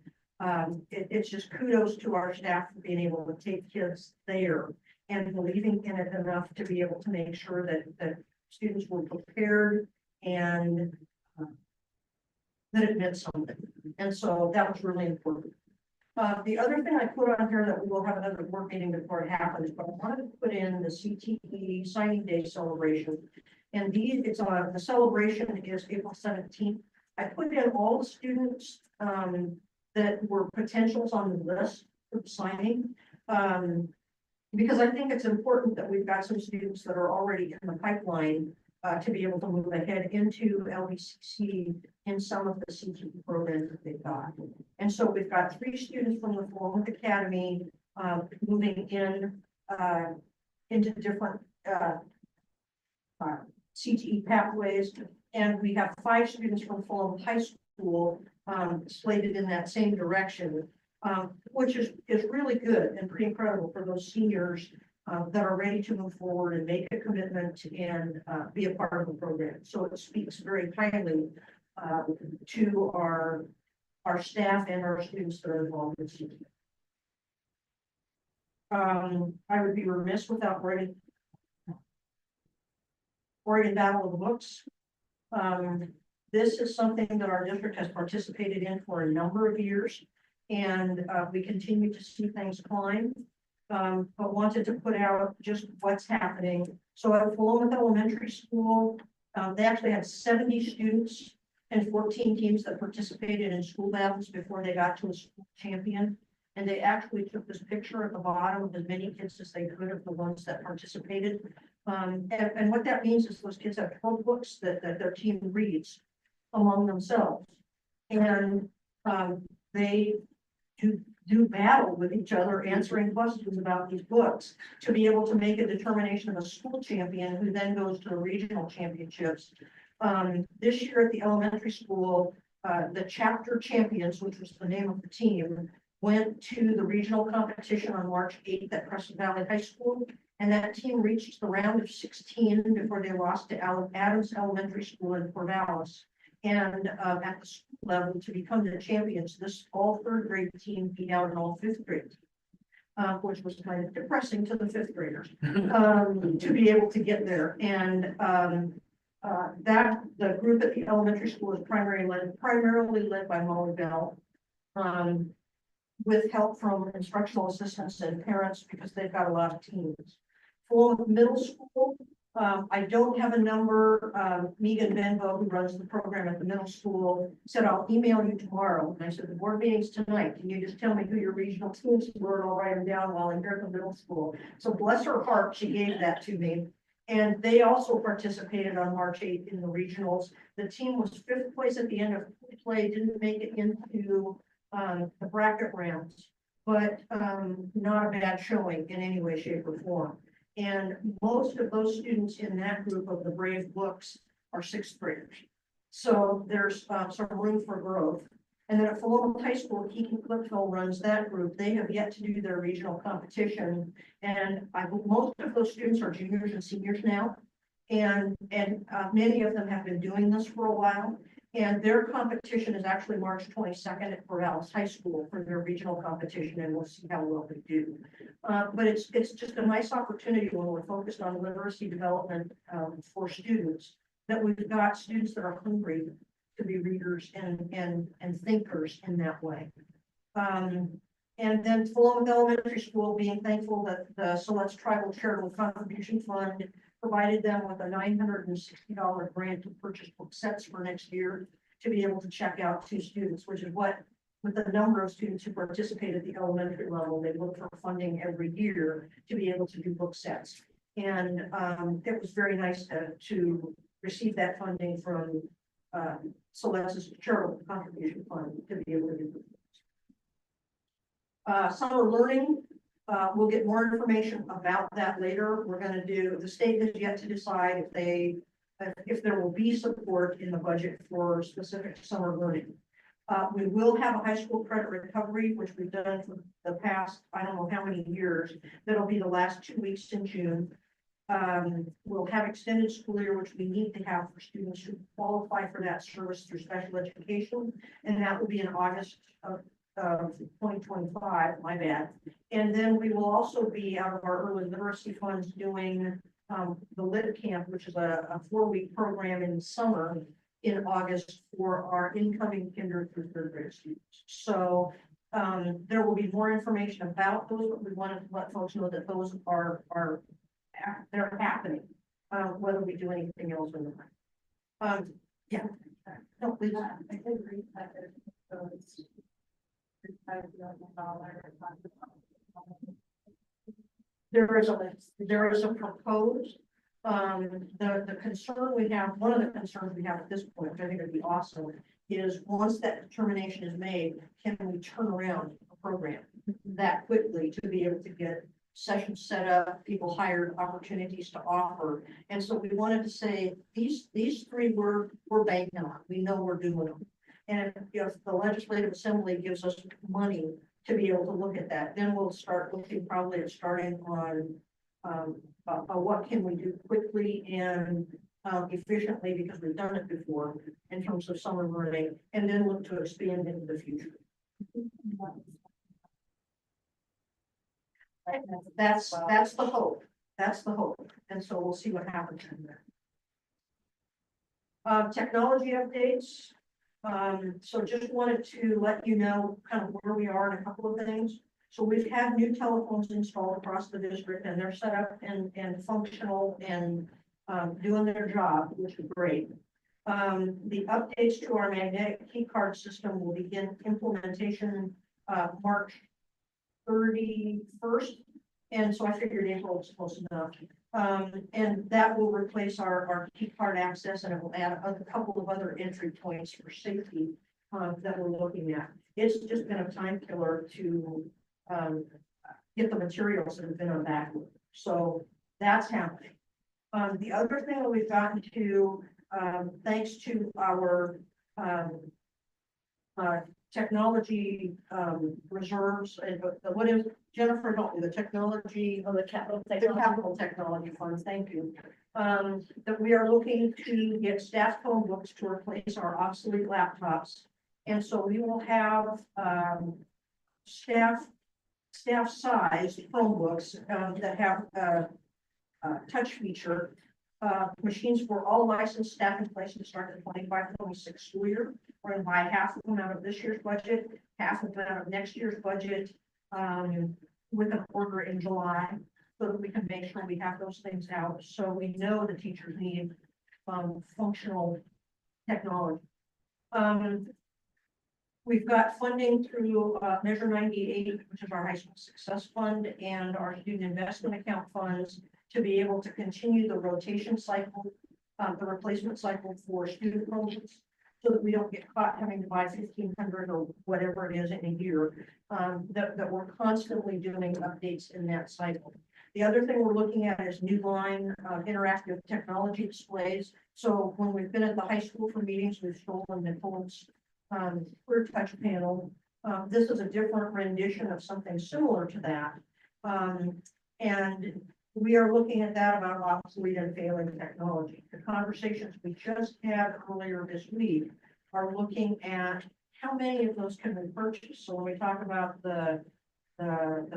it's just kudos to our staff for being able to take kids there and believing in it enough to be able to make sure that students were prepared and that it meant something. And so that was really important. The other thing I put on here that we will have another board meeting before it happens, but I wanted to put in the CTE signing day celebration. And the celebration is April 17th. I put in all the students that were potentials on the list for signing. Because I think it's important that we've got some students that are already in the pipeline to be able to move ahead into LVCC in some of the CTE programs that they've got. And so we've got 3 students from the Florida Academy moving into different CTE pathways. And we have 5 students from Fulham High School slated in that same direction, which is really good and pretty incredible for those seniors that are ready to move forward and make a commitment and be a part of the program. So it speaks very highly to our staff and our students that are involved in CTE. I would be remiss without Oregon Battle of the Books. This is something that our district has participated in for a number of years, and we continue to see things climb. But wanted to put out just what's happening. So at Philomath Elementary School, they actually had 70 students and 14 teams that participated in school battles before they got to a school champion. And they actually took this picture at the bottom of as many kids as they could of the ones that participated. And what that means is those kids have 12 books that their team reads among themselves. And they do battle with each other, answering questions about these books to be able to make a determination of a school champion who then goes to the regional championships. This year at the elementary school, the chapter champions, which was the name of the team, went to the regional competition on March 8th at Crescent Valley High School. And that team reached the round of 16 before they lost to Adams Elementary School in Corvallis. And at the school level, to become the champions, this all 3rd grade team beat out an all 5th grade team, which was kind of depressing to the 5th graders to be able to get there. And that the group at the elementary school is primarily led by Molly Bell, with help from instructional assistants and parents because they've got a lot of teams. For middle school, I don't have a number. Megan Benbow, who runs the program at the middle school, said, I'll email you tomorrow. And I said, the board meeting's tonight. Can you just tell me who your regional teams were? And I'll write them down while I'm here at the middle school. So bless her heart, she gave that to me. And they also participated on March 8th in the regionals. The team was 5th place at the end of play, didn't make it into the bracket rounds. but not a bad showing in any way, shape, or form. And most of those students in that group of the Brave Books are sixth graders. So there's some room for growth. And then at Philomath High School, Keegan Clipsville runs that group. They have yet to do their regional competition. And most of those students are juniors and seniors now. And many of them have been doing this for a while. And their competition is actually March 22nd at Corvallis High School for their regional competition, and we'll see how well they do. But it's just a nice opportunity when we're focused on literacy development for students, that we've got students that are hungry to be readers and thinkers in that way. And then Philomath Elementary School, being thankful that the Siletz Tribal Charitable Contribution Fund provided them with a $960 grant to purchase book sets for next year to be able to check out 2 students, which is what, with the number of students who participate at the elementary level, they look for funding every year to be able to do book sets. And it was very nice to receive that funding from Siletz's Charitable Contribution Fund to be able to do this. Summer learning. We'll get more information about that later. We're going to do, the state has yet to decide if there will be support in the budget for specific summer learning. We will have a high school credit recovery, which we've done for the past, I don't know how many years. That'll be the last 2 weeks in June. We'll have extended school year, which we need to have for students who qualify for that service through special education. And that will be in August of 2025, my bad. And then we will also be out of our early literacy funds doing the Lit Camp, which is a 4-week program in the summer in August for our incoming kinder through 3rd grade students. So there will be more information about those, but we want to let folks know that those are they're happening, whether we do anything else or not. Yeah. No, please. I did read that those There is a proposed, the concern we have, one of the concerns we have at this point, which I think would be awesome, is once that determination is made, can we turn around a program that quickly to be able to get sessions set up, people hired, opportunities to offer. And so we wanted to say, these 3 we're banking on, we know we're doing them. And if the Legislative Assembly gives us money to be able to look at that, then we'll start looking probably at starting on what can we do quickly and efficiently, because we've done it before in terms of summer learning, and then look to expand into the future. That's the hope. That's the hope. And so we'll see what happens in there. Technology updates. So just wanted to let you know kind of where we are in a couple of things. So we've had new telephones installed across the district, and they're set up and functional and doing their job, which is great. The updates to our magnetic key card system will begin implementation March 31st. And so I figured April was close enough. And that will replace our key card access, and it will add a couple of other entry points for safety that we're looking at. It's just been a time killer to get the materials that have been on that. So that's happening. The other thing that we've gotten to, thanks to our technology reserves, and what is Jennifer, help me, the technology of the capital technology funds, thank you. That we are looking to get staff Chromebooks to replace our obsolete laptops. And so we will have staff size Chromebooks that have touch feature, machines for all licensed staff in place to start the 25-26 school year. We're going to buy half of them out of this year's budget, half of them out of next year's budget, with an order in July, so that we can make sure we have those things out. So we know the teachers need functional technology. We've got funding through Measure 98, which is our high school success fund, and our student investment account funds to be able to continue the rotation cycle, the replacement cycle for student loans. so that we don't get caught having to buy 1,500 or whatever it is in a year. That we're constantly doing updates in that cycle. The other thing we're looking at is new line interactive technology displays. So when we've been at the high school for meetings, we've stolen Nicole's clear touch panel. This is a different rendition of something similar to that. And we are looking at that about obsolete and failing technology. The conversations we just had earlier this week are looking at how many of those can we purchase. So when we talk about the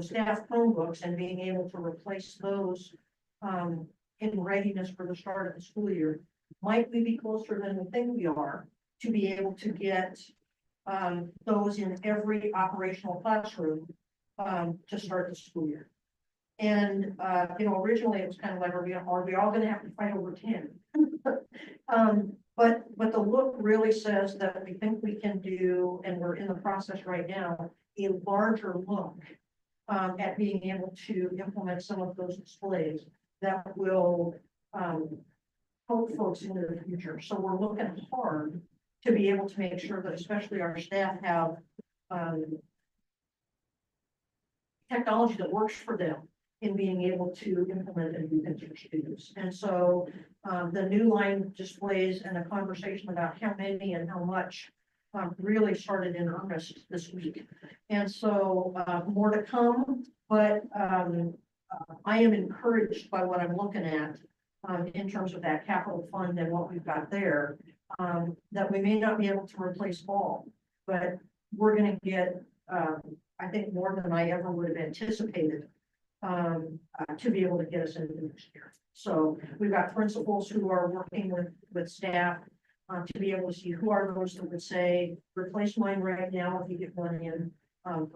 staff Chromebooks and being able to replace those in readiness for the start of the school year, might we be closer than we think we are to be able to get those in every operational classroom to start the school year? And originally it was kind of like, are we all gonna have to fight over 10? But the look really says that we think we can do, and we're in the process right now, a larger look at being able to implement some of those displays that will help folks into the future. So we're looking hard to be able to make sure that especially our staff have technology that works for them in being able to implement and do things for students. And so the new line displays and a conversation about how many and how much really started in earnest this week. And so more to come, but I am encouraged by what I'm looking at in terms of that capital fund and what we've got there, that we may not be able to replace all, but we're going to get, I think, more than I ever would have anticipated to be able to get us into next year. So we've got principals who are working with staff to be able to see who are those that would say, replace mine right now if you get one in.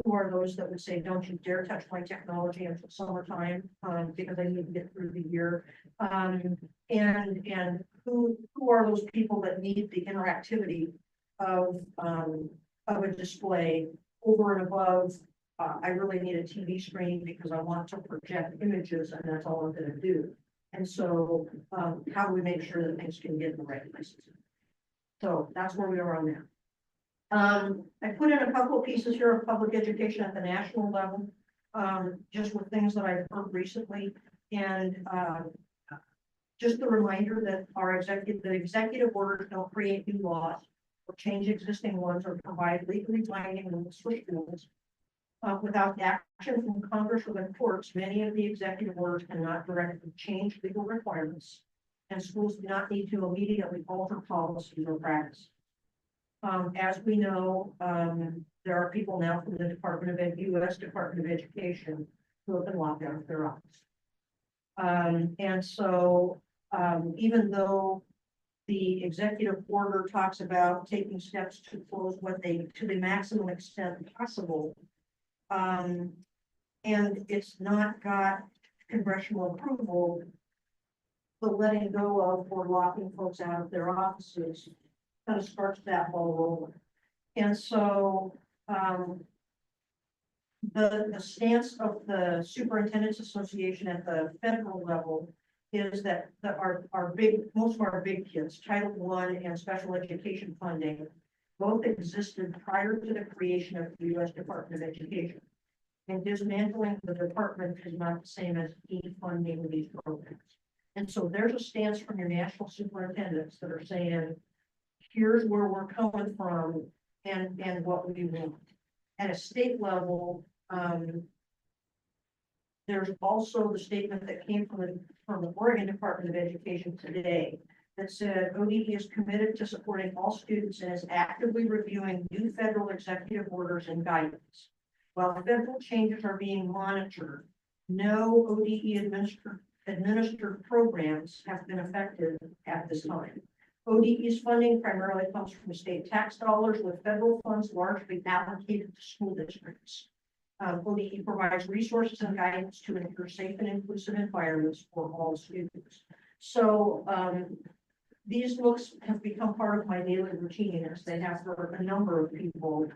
Who are those that would say, don't you dare touch my technology until summertime, because I need to get through the year. And who are those people that need the interactivity of a display over and above, I really need a TV screen because I want to project images and that's all I'm going to do. And so how do we make sure that things can get in the right places? So that's where we are on that. I put in a couple of pieces here of public education at the national level, just with things that I've heard recently. And just a reminder that the executive orders don't create new laws or change existing ones or provide legally binding rules for schools. Without action from Congress or the courts, many of the executive orders cannot directly change legal requirements, and schools do not need to immediately alter policies or practice. As we know, there are people now from the U.S. Department of Education who have been locked out of their office. And so even though the executive order talks about taking steps to close to the maximum extent possible, and it's not got congressional approval, the letting go of or locking folks out of their offices kind of starts that ball rolling. And so the stance of the Superintendent's Association at the federal level is that most of our big kids, Title I and special education funding, both existed prior to the creation of the U.S. Department of Education. And dismantling the department is not the same as defunding these programs. And so there's a stance from your national superintendents that are saying, here's where we're coming from and what we want. At a state level, there's also the statement that came from the Oregon Department of Education today that said ODE is committed to supporting all students and is actively reviewing new federal executive orders and guidance. While federal changes are being monitored, no ODE administered programs have been affected at this time. ODE's funding primarily comes from state tax dollars, with federal funds largely allocated to school districts. ODE provides resources and guidance to ensure safe and inclusive environments for all students. So these looks have become part of my daily routine, as they have for a number of people,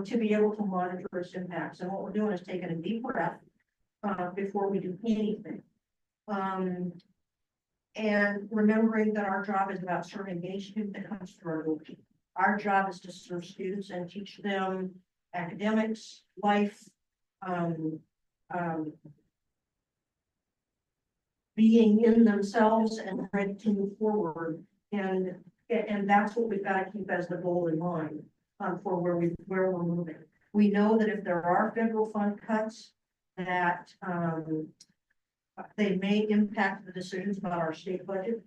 to be able to monitor its impacts. And what we're doing is taking a deep breath before we do anything. And remembering that our job is about serving any student that comes through our doors. Our job is to serve students and teach them academics, life, um, being in themselves and ready to move forward. And that's what we've got to keep as the goal in mind, for where we're moving. We know that if there are federal fund cuts, that, they may impact the decisions about our state budget.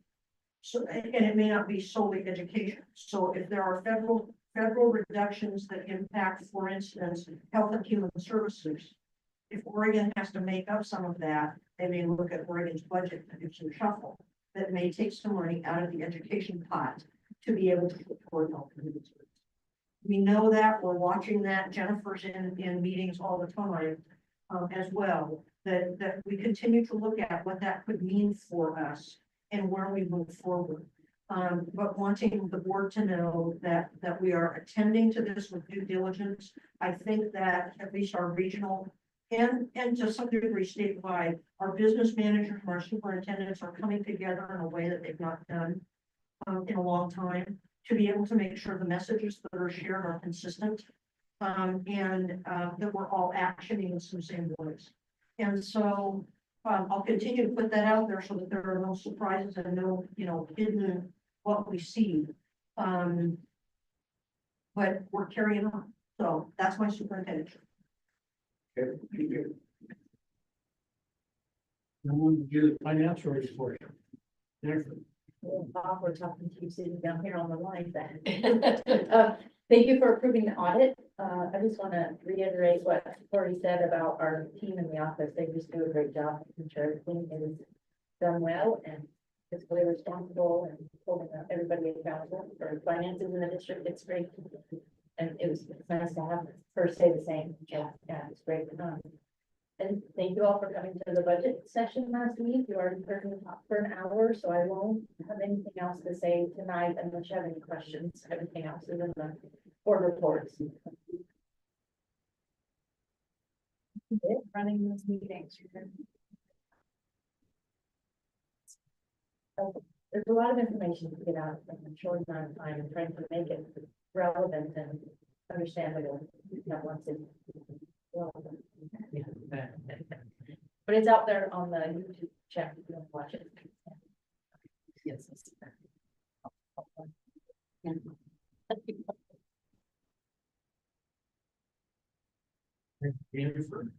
So, and it may not be solely education. So if there are federal reductions that impact, for instance, health and human services, if Oregon has to make up some of that, they may look at Oregon's budget and do some shuffle that may take some money out of the education pot to be able to support health and human services. We know that, we're watching that. Jennifer's in meetings all the time, as well, that we continue to look at what that could mean for us and where we move forward. But wanting the board to know that we are attending to this with due diligence. I think that at least our regional and to some degree statewide, our business managers and our superintendents are coming together in a way that they've not done in a long time, to be able to make sure the messages that are shared are consistent, and that we're all actioning in some same ways. And so I'll continue to put that out there so that there are no surprises and no, hidden what we see. But we're carrying on. So that's my superintendent. Okay, thank you. Now we'll do the financial report. Jennifer. Well, Bob, we're talking to you sitting down here on the line then. Thank you for approving the audit. I just want to reiterate what Cory said about our team in the office. They just do a great job making sure everything is done well and fiscally responsible and holding everybody accountable for finances in the district. It's great. And it's nice to have her say the same. Yeah, it's great. And thank you all for coming to the budget session last week. You already heard me talk for an hour, so I won't have anything else to say tonight unless you have any questions. Everything else is in the board reports. Running those meetings. There's a lot of information to get out in a short amount of time and trying to make it relevant and understandable. Not once it. But it's out there on the YouTube chat. You can watch it. Yes. Jennifer.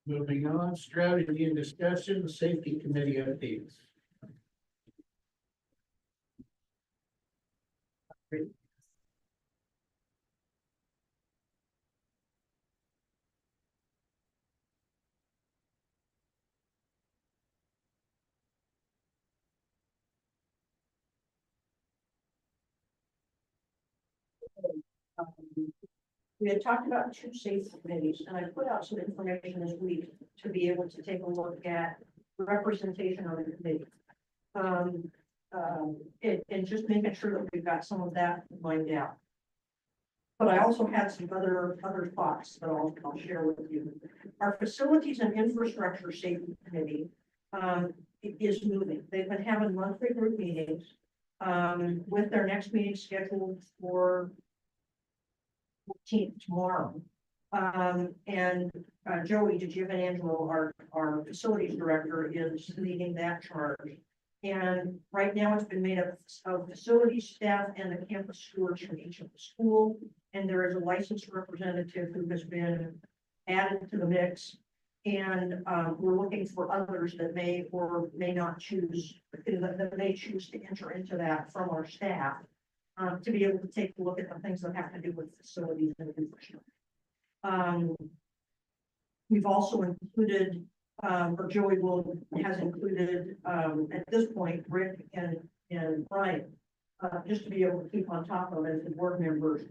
Moving on, strategy and discussion, the safety committee updates. We had talked about 2 safety committees, and I put out some information this week to be able to take a look at representation on the committee. And just making sure that we've got some of that lined out. But I also had some other thoughts that I'll share with you. Our facilities and infrastructure safety committee is moving. They've been having monthly group meetings with their next meeting scheduled for 14th tomorrow. And Joey DiGiovanangelo, our facilities director, is leading that charge. And right now it's been made up of facility staff and the campus stewards from each of the school. And there is a licensed representative who has been added to the mix. And we're looking for others that may or may not choose, that may choose to enter into that from our staff. To be able to take a look at the things that have to do with facilities and infrastructure. We've also included, or Joey has included, at this point, Rick and Brian, just to be able to keep on top of as the board members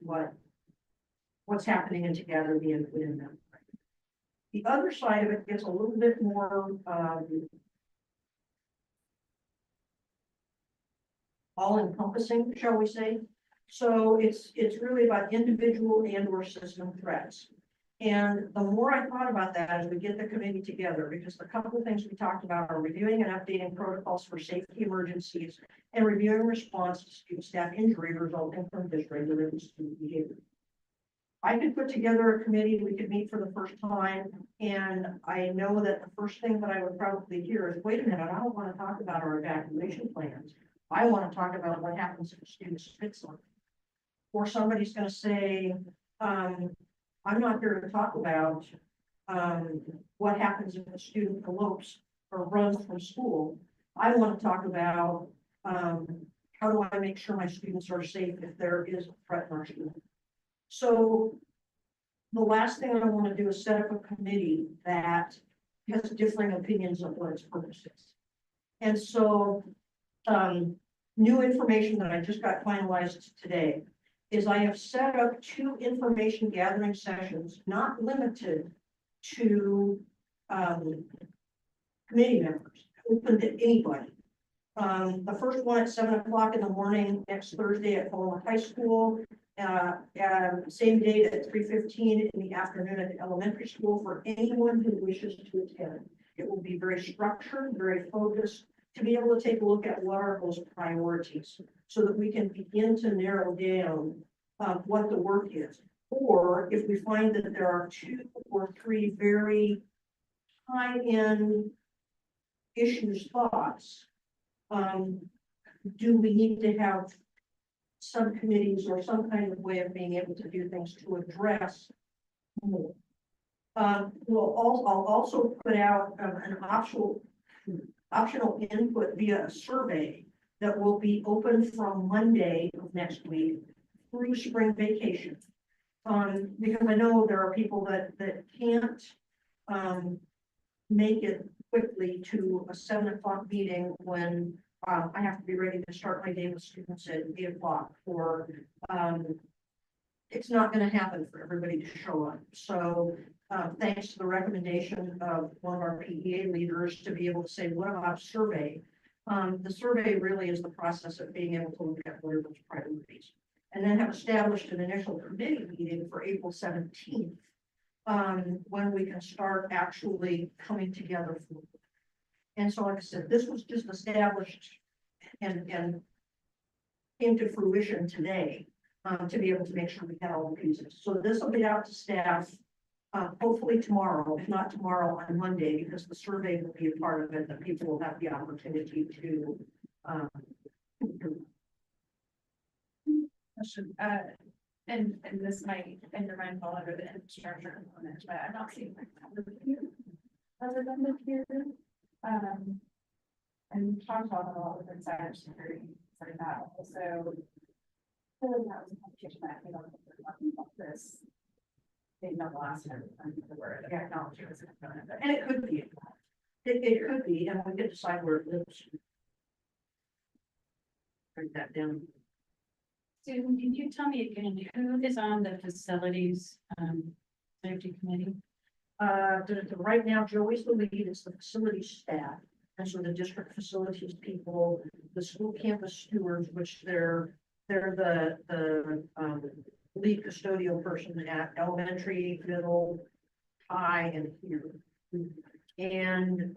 what's happening and to gather the input in them. The other side of it gets a little bit more all-encompassing, shall we say. So it's really about individual and or system threats. And the more I thought about that as we get the committee together, because the couple of things we talked about are reviewing and updating protocols for safety emergencies and reviewing response to student staff injury resulting from dysregulated student behavior. I could put together a committee, we could meet for the first time, and I know that the first thing that I would probably hear is, wait a minute, I don't want to talk about our evacuation plans. I want to talk about what happens if a student spits on it. Or somebody's going to say, I'm not here to talk about what happens if a student elopes or runs from school. I want to talk about how do I make sure my students are safe if there is a threat in our school. So the last thing I want to do is set up a committee that has differing opinions of what its purpose is. And so new information that I just got finalized today is I have set up 2 information gathering sessions, not limited to committee members, open to anybody. The first one at 7 o'clock in the morning, next Thursday at Falmouth High School. Same date at 3:15 in the afternoon at the elementary school for anyone who wishes to attend. It will be very structured, very focused, to be able to take a look at what are those priorities so that we can begin to narrow down what the work is. Or if we find that there are 2 or 3 very high-end issues, thoughts, do we need to have subcommittees or some kind of way of being able to do things to address more? I'll also put out an optional input via a survey that will be open from Monday of next week through spring vacation. Because I know there are people that can't make it quickly to a 7 o'clock meeting when I have to be ready to start my day with students at 8 o'clock, or it's not going to happen for everybody to show up. So thanks to the recommendation of one of our PEA leaders to be able to say, what about survey? The survey really is the process of being able to look at what are those priorities. And then have established an initial committee meeting for April 17th, when we can start actually coming together. And so, like I said, this was just established and came to fruition today, to be able to make sure we had all the pieces. So this will be out to staff, hopefully tomorrow, if not tomorrow, on Monday, because the survey will be a part of it, that people will have the opportunity to and this might undermine fall under the infrastructure component, but I'm not seeing other than the here. And we talked about a lot of cybersecurity for that. Also, I feel like that was a competition that we don't talking about this. Maybe not the last time the word the technology was a component, but and it could be. It could be, and we could decide where it lives. Break that down. Susan, can you tell me again, who is on the facilities safety committee? Right now, Joey's the lead, it's the facility staff, and so the district facilities people, the school campus stewards, which they're the lead custodial person at elementary, middle, high, and here. And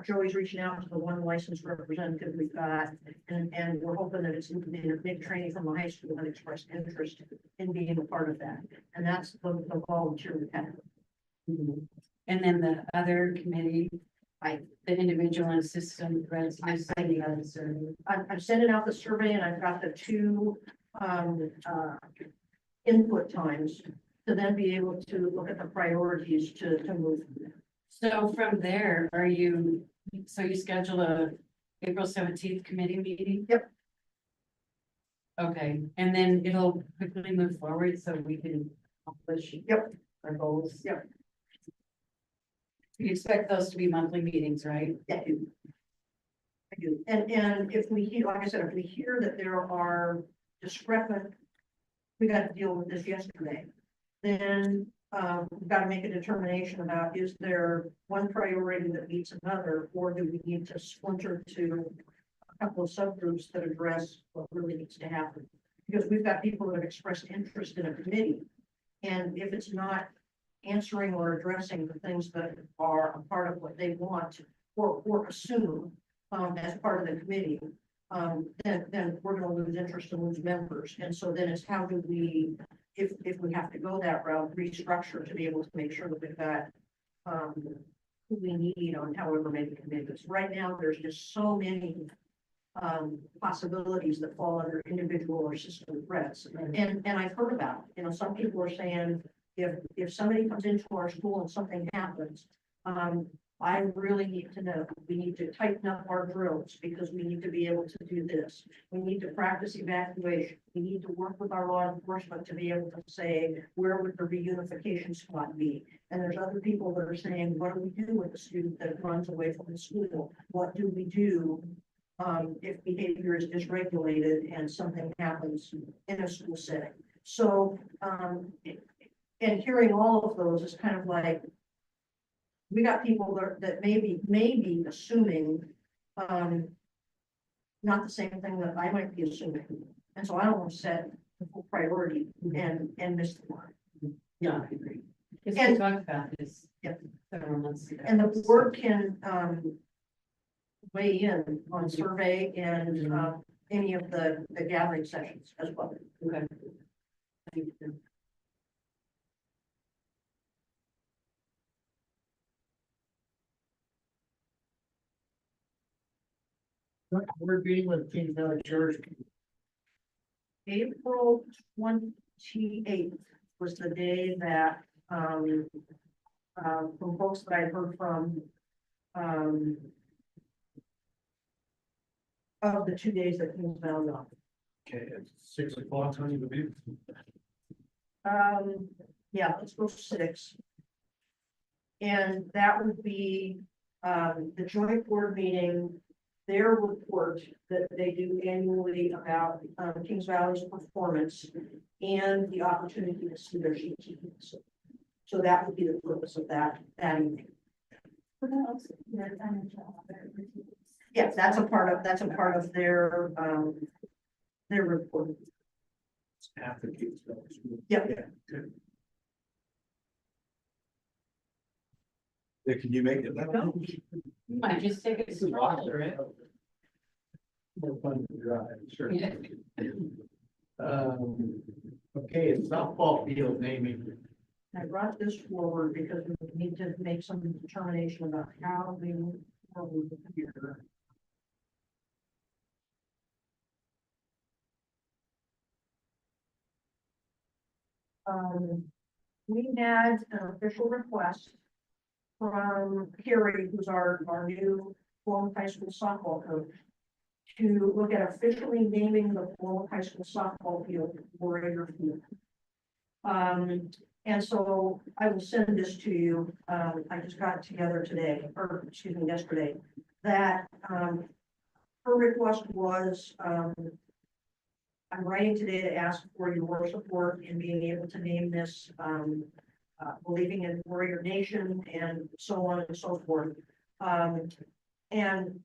Joey's reaching out to the one licensed representative we've got, and we're hoping that it's a big training from the high school that expressed interest in being a part of that. And that's the volunteer we have. And then the other committee, like the individual and system residents, the other survey. I'm sending out the survey, and I've got the 2 input times to then be able to look at the priorities to move. So from there, so you schedule a April 17th committee meeting? Yep. Okay, and then it'll quickly move forward so we can accomplish. Yep. Our goals. Yep. You expect those to be monthly meetings, right? Yeah, I do. And if we hear, like I said, if we hear that there are discrepant, we got to deal with this yesterday, then we've got to make a determination about, is there one priority that meets another, or do we need to splinter to a couple of subgroups that address what really needs to happen? Because we've got people that have expressed interest in a committee, And if it's not answering or addressing the things that are a part of what they want or assume as part of the committee, then we're gonna lose interest and lose members. And so then it's how do we, if we have to go that route, restructure to be able to make sure that we've got who we need on however many committees. Right now, there's just so many possibilities that fall under individual or system threats. And I've heard about, some people are saying, if somebody comes into our school and something happens, I really need to know, we need to tighten up our drills because we need to be able to do this. We need to practice evacuation. We need to work with our law enforcement to be able to say, where would the reunification spot be? And there's other people that are saying, what do we do with the student that runs away from the school? What do we do if behavior is dysregulated and something happens in a school setting? So, and hearing all of those is kind of like, we got people that may be assuming, not the same thing that I might be assuming. And so I don't want to set the full priority and miss the mark. Yeah, I agree. Because And- we talked about this Yep. several months ago. And the board can, weigh in on survey and, any of the gathering sessions as well. Okay. Thank you. We're being with King Valley Church. April 28th was the day that, from folks that I heard from, of the 2 days that Kings Valley off. Okay, it's 6 o'clock, honey, the big. Yeah, let's go 6. And that would be, the joint board meeting, their report that they do annually about, Kings Valley's performance and the opportunity to see their sheets. So that would be the purpose of that evening. But then also, their financial audit reviews. Yes, that's a part of their report. Half the kids. Yep. Yeah, can you make it? You might just take a stroll through it. More fun to drive, sure. Yeah. Okay, it's softball field naming. I brought this forward because we need to make some determination about how we move forward here. We had an official request from Carrie, who's our new Plum High School softball coach, to look at officially naming the Plum High School softball field Warrior Field. And so I will send this to you. I just got it together today, or excuse me, yesterday, that, her request was, I'm writing today to ask for your support in being able to name this, believing in Warrior Nation and so on and so forth. And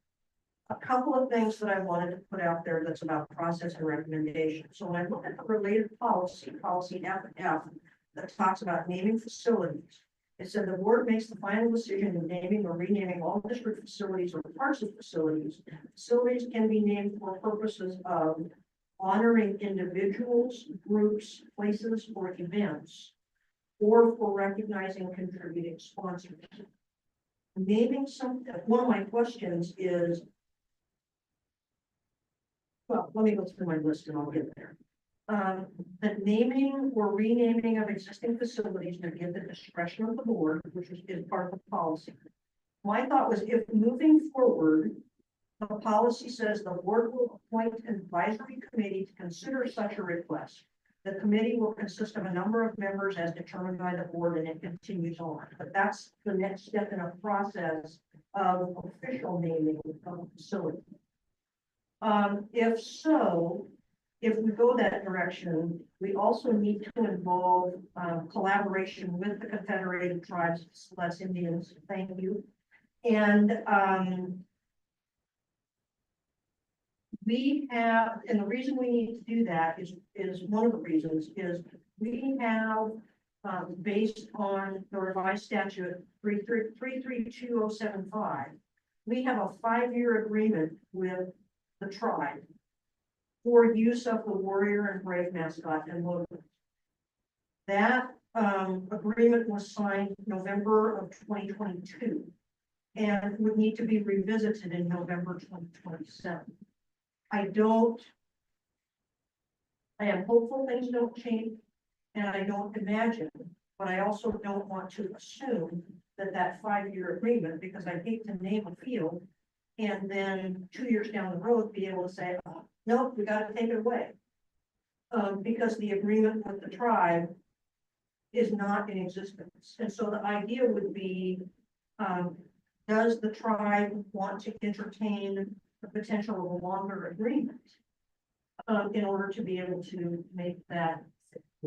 a couple of things that I wanted to put out there that's about process and recommendation. So when I look at the related policy FF, that talks about naming facilities, it said the board makes the final decision in naming or renaming all district facilities or parts of facilities. Facilities can be named for purposes of honoring individuals, groups, places, or events, or for recognizing contributing sponsors. Naming something, one of my questions is, well, let me go through my list and I'll get there. The naming or renaming of existing facilities to give the discretion of the board, which is part of the policy. My thought was, if moving forward, the policy says the board will appoint an advisory committee to consider such a request. The committee will consist of a number of members as determined by the board, and it continues on. But that's the next step in a process of official naming of a facility. If so, if we go that direction, we also need to involve collaboration with the Confederated Tribes, less Indians, thank you. And we have, and the reason we need to do that is one of the reasons is we have based on the revised statute 332075, we have a 5-year agreement with the tribe for use of the warrior and brave mascot and logo. That agreement was signed November of 2022 and would need to be revisited in November 2027. I am hopeful things don't change, and I don't imagine, but I also don't want to assume that 5-year agreement, because I hate to name a field and then 2 years down the road be able to say, oh, nope, we got to take it away. Because the agreement with the tribe is not in existence. And so the idea would be, does the tribe want to entertain the potential of a longer agreement? In order to be able to make that,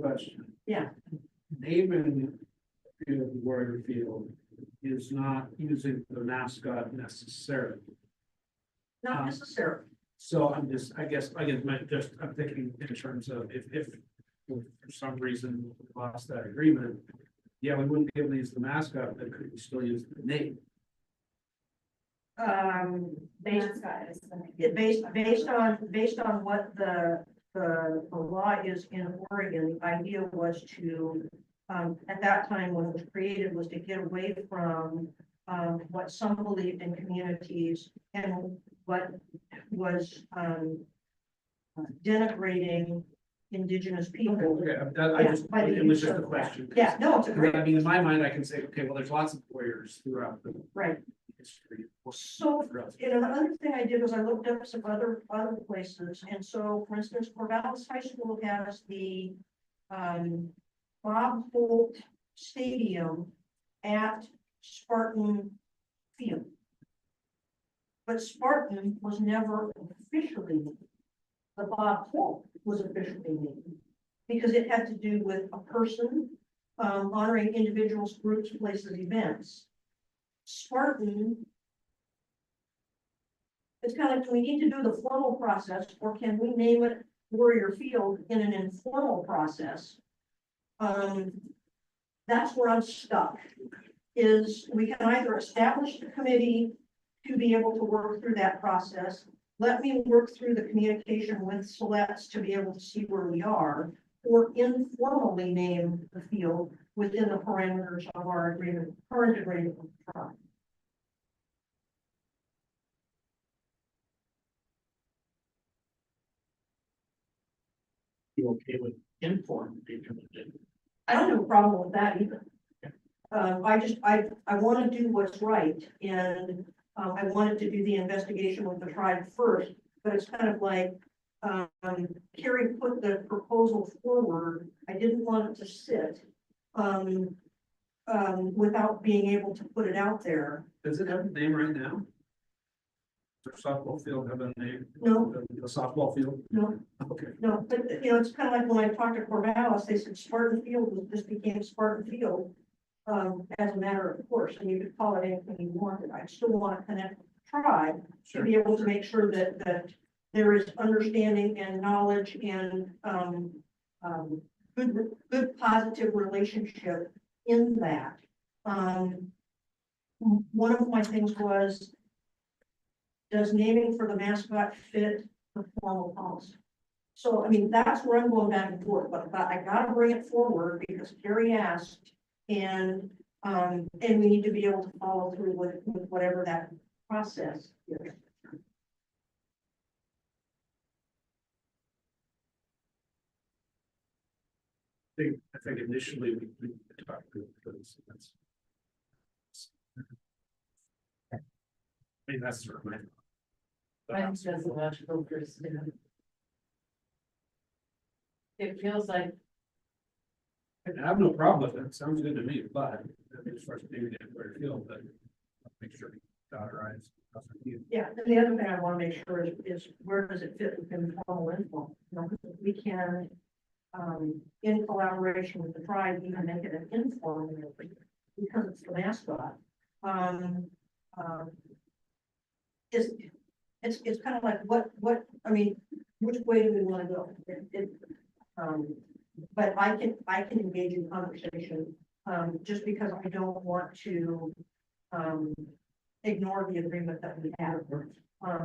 Question. yeah, Naming Field Warrior Field is not using the mascot necessarily. not necessarily. So I'm just, I guess, I'm thinking in terms of if for some reason we lost that agreement, yeah, we wouldn't be able to use the mascot, but could we still use the name? Based Mascot is the name. based on what the law is in Oregon, the idea was to, at that time when it was created, was to get away from what some believed in communities and what was denigrating Indigenous people. Okay, Yeah, by the it was use just a of that. question. Yeah, no, it's a great, I mean, in my mind, I can say, okay, well, there's lots of warriors throughout the right. history. So, and another thing I did was I looked up some other places, and so, for instance, Corvallis High School has the Bob Holt Stadium at Spartan Field. But Spartan was never officially named. The Bob Holt was officially named because it had to do with a person honoring individuals, groups, places, events. Spartan, it's kind of like, do we need to do the formal process, or can we name it Warrior Field in an informal process? That's where I'm stuck, is we can either establish the committee to be able to work through that process. Let me work through the communication with Siletz to be able to see where we are, or informally name the field within the parameters of our agreement, current agreement with the tribe. You okay with informed implemented? I don't have a problem with that either. I want to do what's right, and I wanted to do the investigation with the tribe first, but it's kind of like, Carrie put the proposal forward. I didn't want it to sit, without being able to put it out there. Does it have a name right now? Does the softball field have a name? No. The softball field? No, Okay. no, but it's kind of like when I talked to Corvallis, they said Spartan Field just became Spartan Field. As a matter of course, and you could call it anything you wanted. I still want to connect with the tribe to be able to make sure that there is understanding and knowledge and good positive relationship in that. One of my things was, does naming for the mascot fit the formal policy? So, I mean, that's where I'm going back and forth, but I gotta bring it forward because Gary asked, and we need to be able to follow through with whatever that process is. I think initially we talked to that's. I mean, that's sort of my. I think that's a logical first step. It feels like, I have no problem with it, sounds good to me, but as far as maybe where it feels, but make sure we dot our i's. cross our t's. Yeah, and the other thing I want to make sure is where does it fit within formal info? You know, we can, in collaboration with the tribe, even make it an informal because it's the mascot. It's kind of like what, I mean, which way do we want to go? but I can engage in conversation, just because I don't want to, ignore the agreement that we have,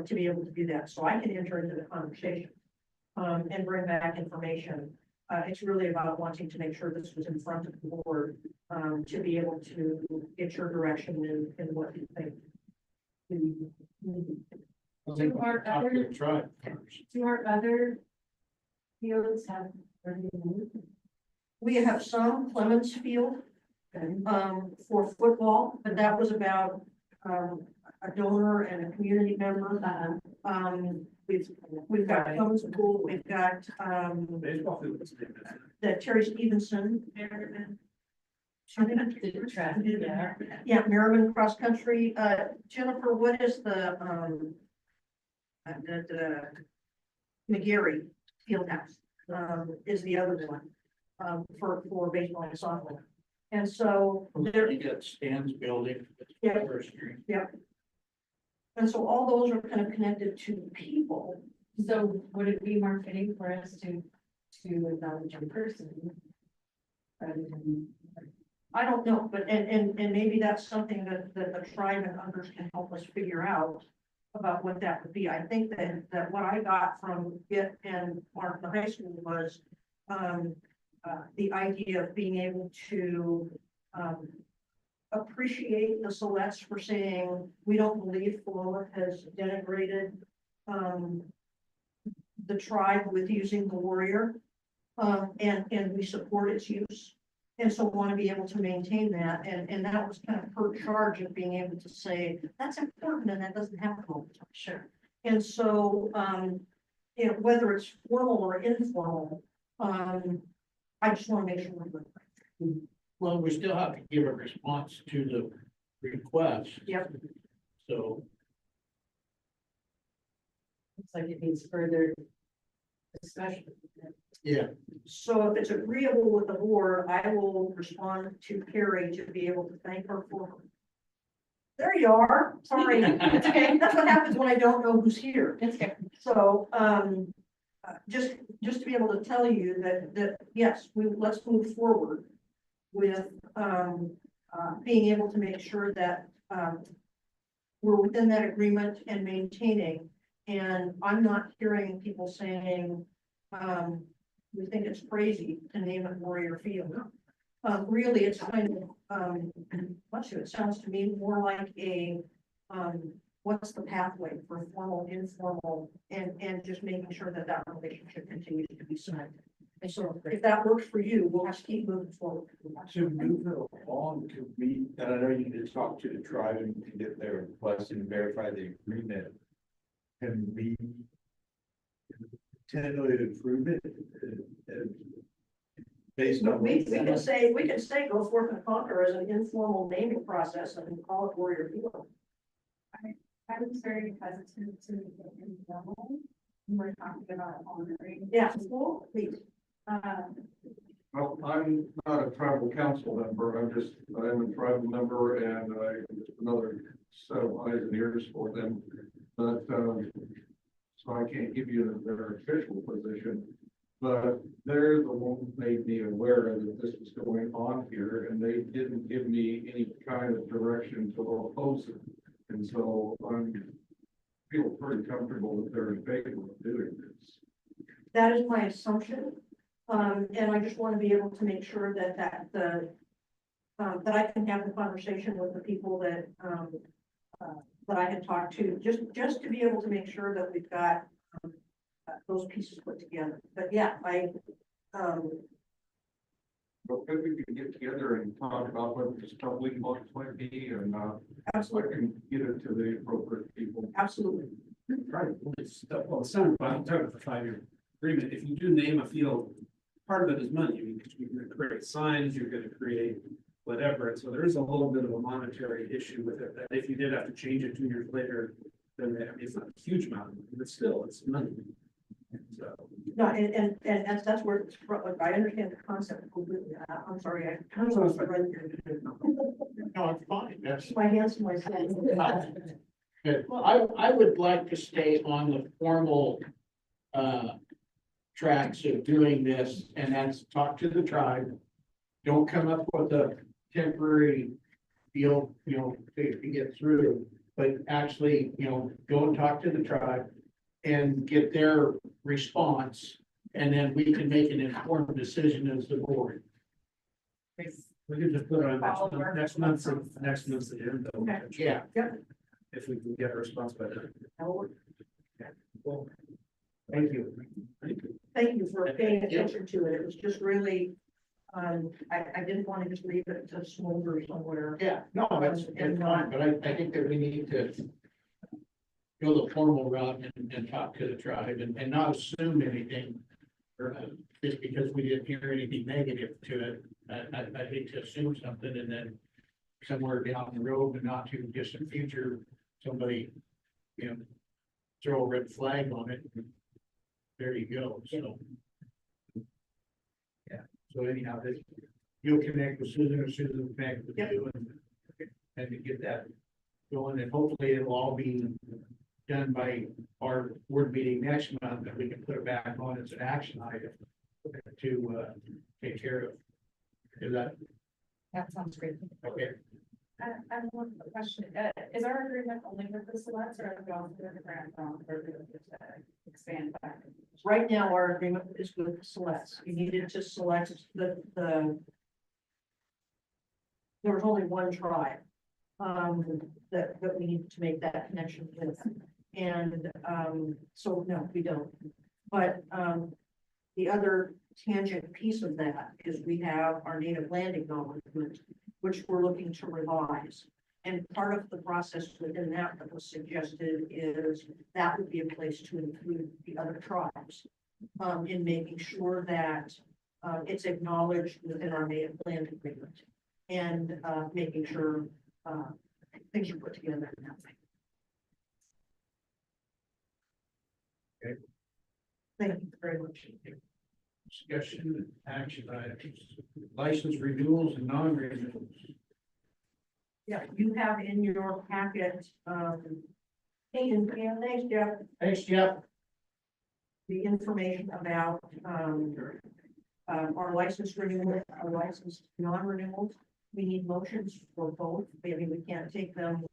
to be able to do that. So I can enter into the conversation, and bring back information. It's really about wanting to make sure this was in front of the board, to be able to get your direction in what you think. Do our other, Try. do our other fields have already moved? We have some Clemens Field, for football, but that was about, a donor and a community member. We've got Clemens Pool, we've got, Baseball field is big. that Terry Stevenson. The track, yeah. Yeah, Merriman Cross Country. Jennifer, what is the McGarry Fieldhouse, is the other one, for baseball and softball. And so there, You got Stan's building. Yeah. First Street. and so all those are kind of connected to people. So would it be more fitting for us to acknowledge in person? Rather than, I don't know, but, and maybe that's something that the tribe and others can help us figure out about what that would be. I think that what I got from it and Mark, the high school was, the idea of being able to, appreciate the Silettes for saying, we don't believe Florida has denigrated, the tribe with using the warrior. And we support its use. And so want to be able to maintain that, and that was kind of her charge of being able to say, that's important, and that doesn't happen all the time. sure. And so, you know, whether it's formal or informal, I just want to make sure we're good. Well, we still have to give a response to the request. Yep. So, Looks like it needs further discussion. yeah, So if it's agreeable with the board, I will respond to Carrie to be able to thank her for. There you are. Sorry. It's okay. That's what happens when I don't know who's here. It's good. So, just to be able to tell you that yes, let's move forward with, being able to make sure that, we're within that agreement and maintaining. And I'm not hearing people saying, we think it's crazy to name it Warrior Field. Really, it's kind of, much of it sounds to me more like a, what's the pathway for formal, informal, and just making sure that that relationship continues to be signed. And so if that works for you, we'll just keep moving forward. To move it along, to meet, and I know you need to talk to the tribe and to get their request and verify the agreement. Can we tentatively approve it? Based on. We can say go forth and conquer as an informal naming process and call it Warrior Field. I was very hesitant to get informal. We're talking about honoring. Yeah, well, please. Well, I'm not a tribal council member, I'm a tribal member and another set of eyes and ears for them. But, so I can't give you their official position. But they're the one who made me aware that this was going on here, and they didn't give me any kind of direction to oppose it. And so feel pretty comfortable that they're in favor of doing this. That is my assumption. And I just want to be able to make sure that that I can have the conversation with the people that, that I had talked to, just to be able to make sure that we've got, those pieces put together. But yeah, But maybe we can get together and talk about what this public motion might be, and so I absolutely, can get it to the appropriate people. absolutely. Right, well, it sounds like, I'm talking about the 5-year agreement, if you do name a field, part of it is money, I mean, because you're gonna create signs, you're gonna create whatever, and so there is a little bit of a monetary issue with it, that if you did have to change it 2 years later, then, I mean, it's not a huge amount, of money, but still, it's money. And so, No, and that's where it's from. Like, I understand the concept completely. I'm sorry, I kind of lost my breath here. no, it's fine, that's. My hands to myself. Good. Well, I would like to stay on the formal, tracks of doing this, and that's talk to the tribe. Don't come up with a temporary deal, to get through, but actually, go and talk to the tribe and get their response, and then we can make an informed decision as the board. We could just put it on next month's agenda. Okay. Yeah. If we can get a response by then. Well, thank you. Thank you for paying attention to it. It was just really, I didn't want to just leave it to smolder somewhere. Yeah, no, it's fine, but I think that we need to go the formal route and talk to the tribe and not assume anything. Just because we didn't hear anything negative to it, I hate to assume something and then somewhere down the road and not too distant future, somebody, throw a red flag on it. There you go, so. Yeah, so anyhow, you'll connect with Susan or Susan will connect with you and to get that going, and hopefully it'll all be done by our board meeting next month, that we can put it back on as an action item to take care of. Is that That sounds great. okay? I have one question. Is our agreement only with the selects or have we also with the grant from or expand back? Right now, our agreement is with the selects. You needed to select the. There was only one tribe, that we needed to make that connection with. And, so no, we don't. But, the other tangent piece of that is we have our native land acknowledgement, which we're looking to revise. And part of the process within that was suggested is that would be a place to include the other tribes. In making sure that, it's acknowledged within our native land agreement. And, making sure, things are put together in that way. Okay. Thank you very much. Discussion, action items, license renewals and non-renewals. Yeah, you have in your packet, and thanks, Jeff, Thanks, Jeff. the information about, our license renewal, our license non-renewals. We need motions for both. Maybe we can't take them,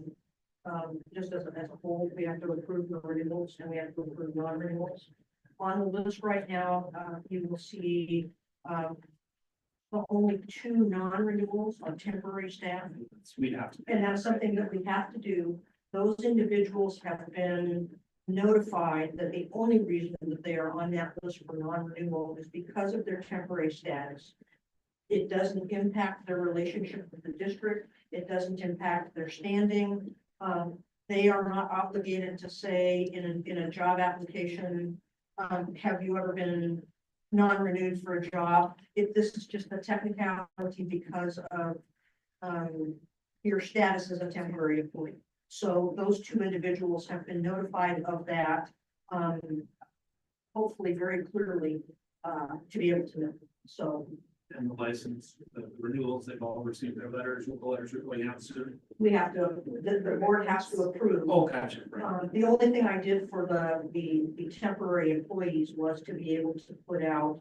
just as a whole. We have to approve the renewals and we have to approve non-renewals. On the list right now, you will see, the only two non-renewals on temporary staff. We have to. And that's something that we have to do. Those individuals have been notified that the only reason that they are on that list for non-renewal is because of their temporary status. It doesn't impact their relationship with the district. It doesn't impact their standing. They are not obligated to say in a job application, have you ever been non-renewed for a job? If this is just a technicality because of, your status as a temporary employee. So those two individuals have been notified of that, hopefully very clearly, to be able to, so. And the license, the renewals, they've all received their letters, the letters are going out soon. We have to, the board has to approve. Oh, gotcha. Right. The only thing I did for the temporary employees was to be able to put out,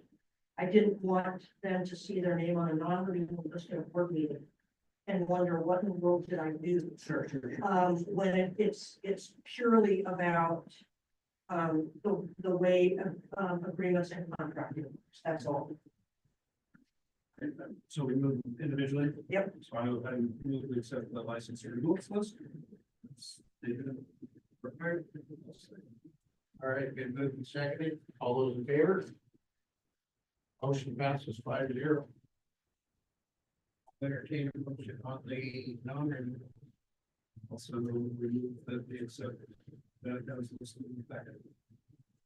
I didn't want them to see their name on a non-renewal list at a board meeting and wonder what in the world did I do? Sure. When it's purely about, the way, agreements and contracting, that's all. So we move individually? Yep. So I move to accept the license renewals list. All right, been moved and seconded. All those in favor? Motion passes 5-0. Entertain a motion on the non-renewal. Also remove the accept. That was listed in the packet.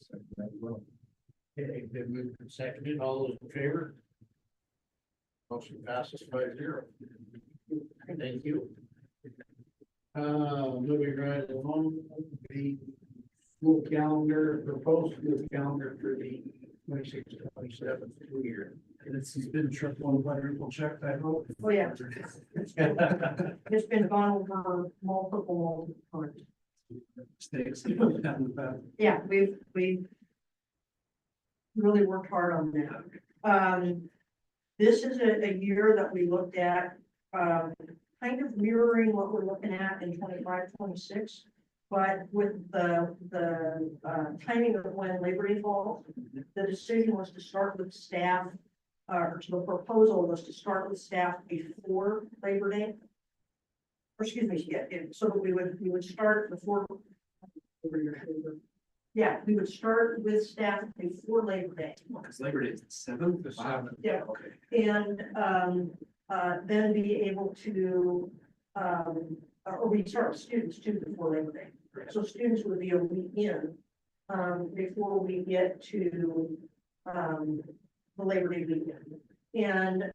Second that as well. Okay, been moved and seconded. All those in favor? Motion passes 5-0. Thank you. Moving right along, the school calendar, proposed school calendar for the 26-27 school year. And it's been triple and quadruple checked, I hope. Oh, yeah. It's been gone over multiple times. Mistakes. Yeah, we've really worked hard on that. This is a year that we looked at, kind of mirroring what we're looking at in 25-26, but with the timing of when Labor Day falls, the decision was to start with staff, or the proposal was to start with staff before Labor Day. Or excuse me, so that we would start before. Yeah, we would start with staff before Labor Day. Because Labor Day is the 7th. Yeah. Okay. And then be able to, or we start students too before Labor Day. So students would be a week in, before we get to, the Labor Day weekend. And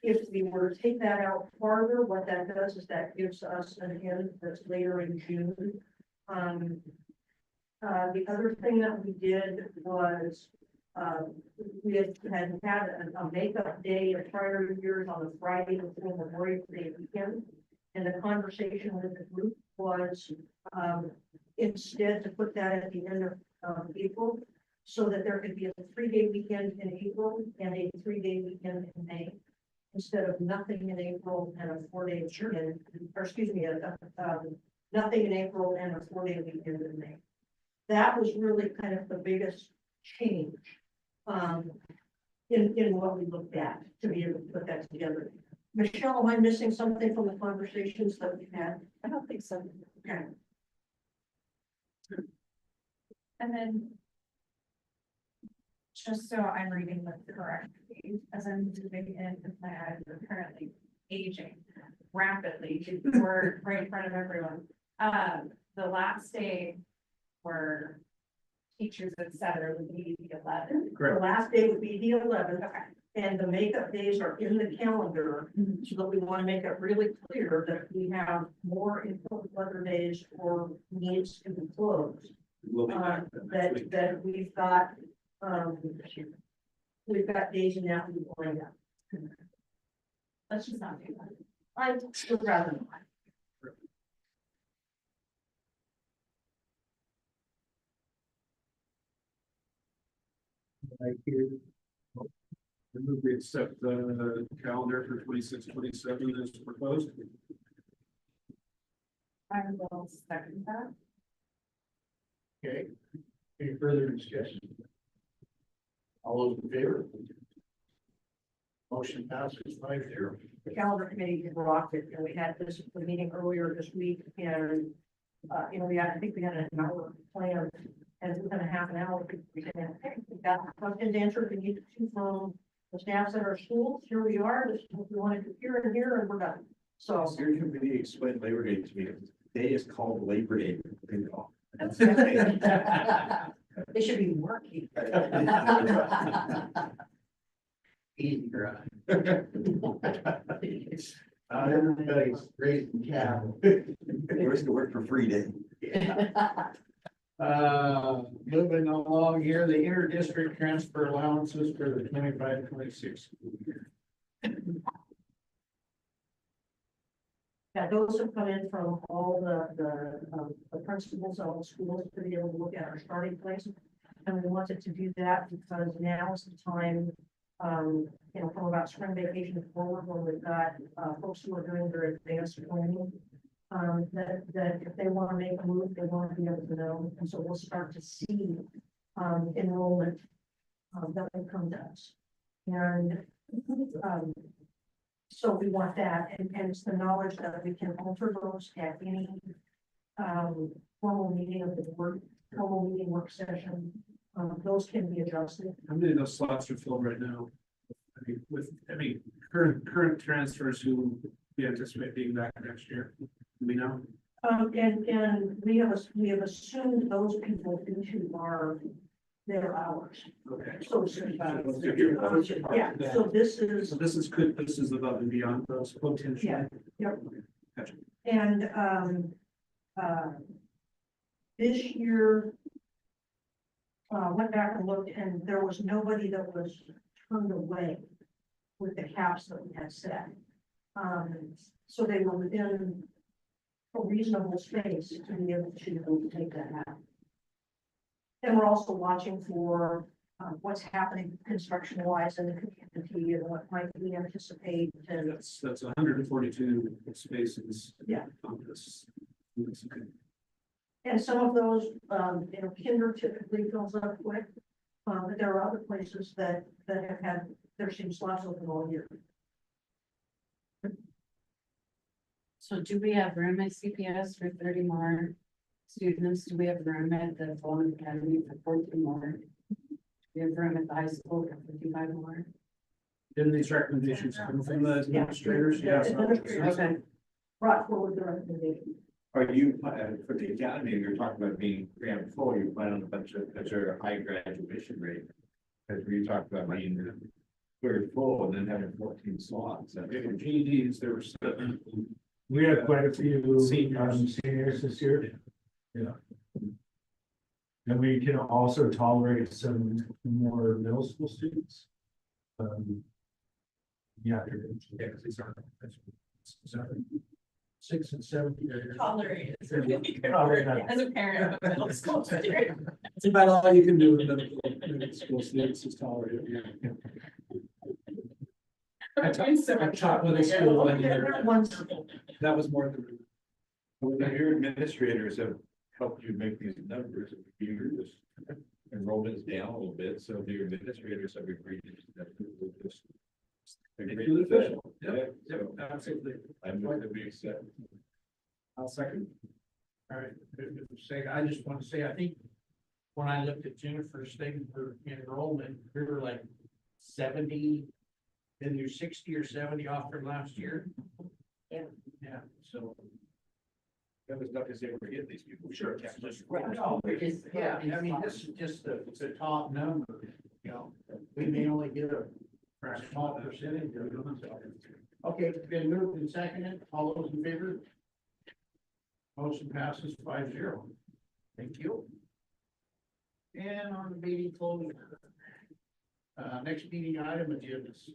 if we were to take that out farther, what that does is that gives us an end that's later in June. The other thing that we did was, we had a makeup day of prior years on a Friday before Memorial Day weekend. And the conversation with the group was, instead to put that at the end of April, so that there could be a 3-day weekend in April and a 3-day weekend in May. Instead of nothing in April and a 4-day weekend, or excuse me, nothing in April and a 4-day weekend in May. That was really kind of the biggest change, in what we looked at to be able to put that together. Michelle, am I missing something from the conversations that we've had? I don't think so. Okay. And then. Just so I'm reading the correct page, as I'm moving in, because my eyes are currently aging rapidly, we're right in front of everyone. The last day where teachers, et cetera, would be the 11th. The last day would be the 11th. Okay. And the makeup days are in the calendar, so that we want to make it really clear that we have more important weather days or needs to be closed. We'll be back next week. That we've got days in that we lined up. Let's just not do that. I would rather not. Right here. I move we accept the calendar for 26-27 as proposed. I will second that. Okay, any further discussion? All those in favor? Motion passes 5-0. The calendar committee rocked it, and we had this meeting earlier this week, and I think we had an hour planned, and within a half an hour, we said, hey, we got questions answered, we need to from the staffs at our schools, here we are, this is what we wanted to hear and here, and we're done. So. Your committee explained Labor Day to me. Day is called Labor Day. They should be working. Easy, right? Everybody's raising cattle. Where's the work for free day? Moving along here, the inter-district transfer allowances for the 25-26 school year. Yeah, those have come in from all the principals of the schools to be able to look at our starting place. And we wanted to do that because now is the time, from about spring vacation forward, when we've got, folks who are doing their advanced planning. That if they want to make a move, they want to be able to know, and so we'll start to see, enrollment, that will come to us. And, so we want that, and it's the knowledge that we can alter those at any, formal meeting of the board, formal meeting work session. Those can be adjusted. How many of those slots are filled right now? Current transfers who we anticipate being back next year, do we know? And we have assumed those people into their hours. Okay. So, yeah, so this is. So this is above and beyond those potential. Yeah, yep. Gotcha. And, this year, went back and looked, and there was nobody that was turned away with the caps that we had set. So they were within a reasonable space to be able to take that out. And we're also watching for, what's happening construction wise in the community and what might we anticipate and That's 142 spaces. Yeah. On this. And some of those, Kinder typically fills up quick. But there are other places that have had their same slots open all year. So do we have room at CPS for 30 more students? Do we have room at the Fulham Academy for 14 more? Do we have room at the high school for 55 more? Didn't these recommendations come from the administrators? Yeah. Yes. Okay. Brought forward the recommendation. Are you, for the academy, you're talking about being crammed full, you plan on a bunch of high graduation rate? Because we talked about being very full and then having 14 slots. GEDs, there were 7. We had quite a few Seniors. seniors this year. Yeah. And we can also tolerate some more middle school students. Yeah. Yeah, because these aren't. 6 and 7. Tolerate is a really good Probably word not. as a parent of a middle school student. It's about all you can do with middle school students is tolerate. Yeah. I taught middle school one year. That was more than. Well, your administrators have helped you make these numbers, your enrollment is down a little bit, so the administrators have agreed that we'll just. Make it official. Yeah, Yep, yep, so absolutely. I'm going to be accept. I'll second. All right, I just want to say, I think when I looked at Jennifer's thing for enrollment, we were like 70, then you're 60 or 70 off from last year. Yeah. Yeah, so. That was not to say we're getting these people. Sure. Right. No, yeah, I mean, this is just the top number, you know, we may only get a small percentage of them, so. Okay, it's been moved and seconded, all those in favor? Motion passes 5-0. Thank you. And on the meeting closure. Next meeting item agendas.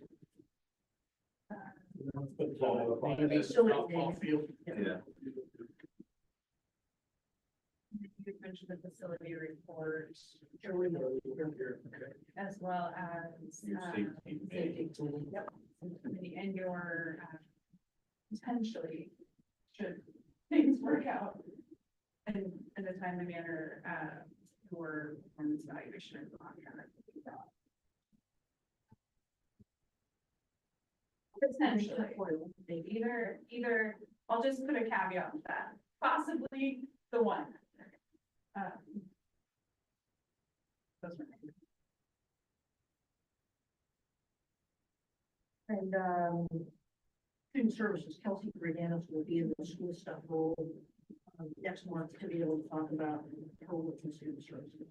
Softball field. Yeah. You mentioned the facility report as well as Your safety safety tool. Yep. And your potentially, should things work out in a timely manner, your performance evaluation and contract. Potentially, either, I'll just put a caveat to that, possibly the one. Those were my- And, student services, Kelsey Reganis will be in the school stuff role next month to be able to talk about COVID and student services.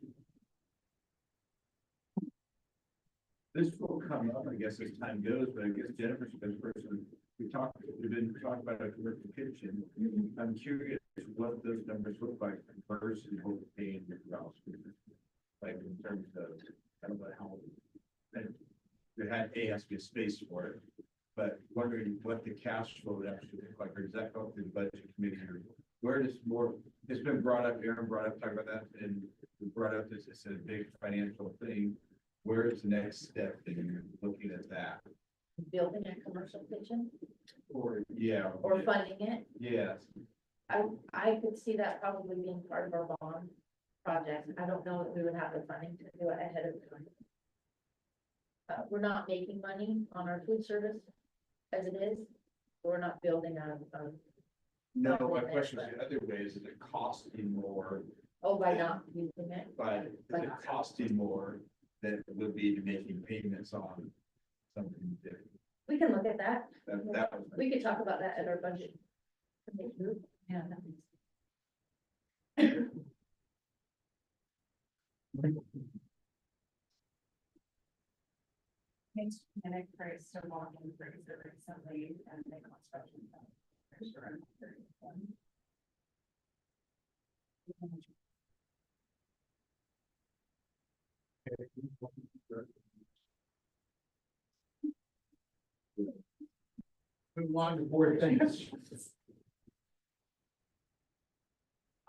This will come up, I guess, as time goes, but I guess Jennifer's been the person, we've been talking about a commercial kitchen. I'm curious what those numbers look like versus what we're paying your house. Like in terms of, I don't know how. And there has to be a space for it, but wondering what the cash flow would actually look like, or does that go through the budget committee? Or where does more, it's been brought up, Aaron brought up, talking about that, and we brought up this, it's a big financial thing. Where is the next step that you're looking at that? Building a commercial kitchen Or, yeah. or funding it. Yes, I could see that probably being part of our bond project. I don't know if we would have the funding to do it ahead of time. We're not making money on our food service as it is. We're not building a no, my question is the other way, is it costing more, by not using it. but is it costing more than it would be to making payments on something different? We can look at that. That was. We could talk about that at our budget. Yeah, that makes Thanks, Nick, for still walking through it recently and the construction. There's around 31. Move on to board things.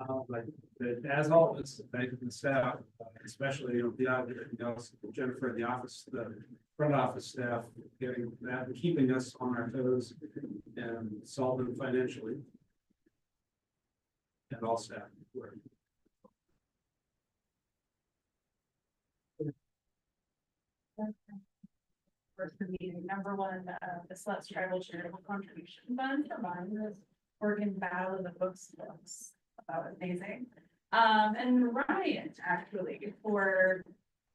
But as always, thank the staff, especially, Jennifer in the office, the front office staff, getting that, and keeping us on our toes and solving financially. And all staff. work. First meeting, number one, the Sluts Tribal Charitable Contribution Fund, combined with Oregon Battle of the Books. That was amazing. And Ryan actually for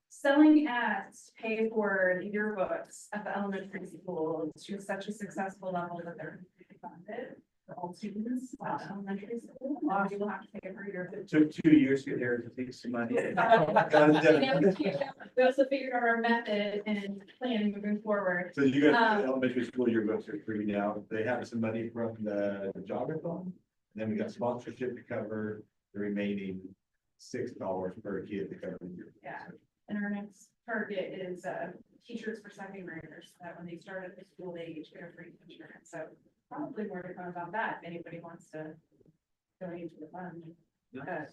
selling ads, to pay for the yearbooks at the elementary school to such a successful level that they're funded for all students at the elementary school. A lot of people have to pay for your. Took 2 years to get there to take some money. We also figured out our method and plan moving forward. So you guys, elementary school, your books are free now. They have some money from the jogger-a-thon. And then we got sponsorship to cover the remaining $6 per kid to cover the year. Yeah. And our next target is teachers for second graders, so that when they start at the school age, get a free teacher. So probably more to come about that, if anybody wants to donate to the fund.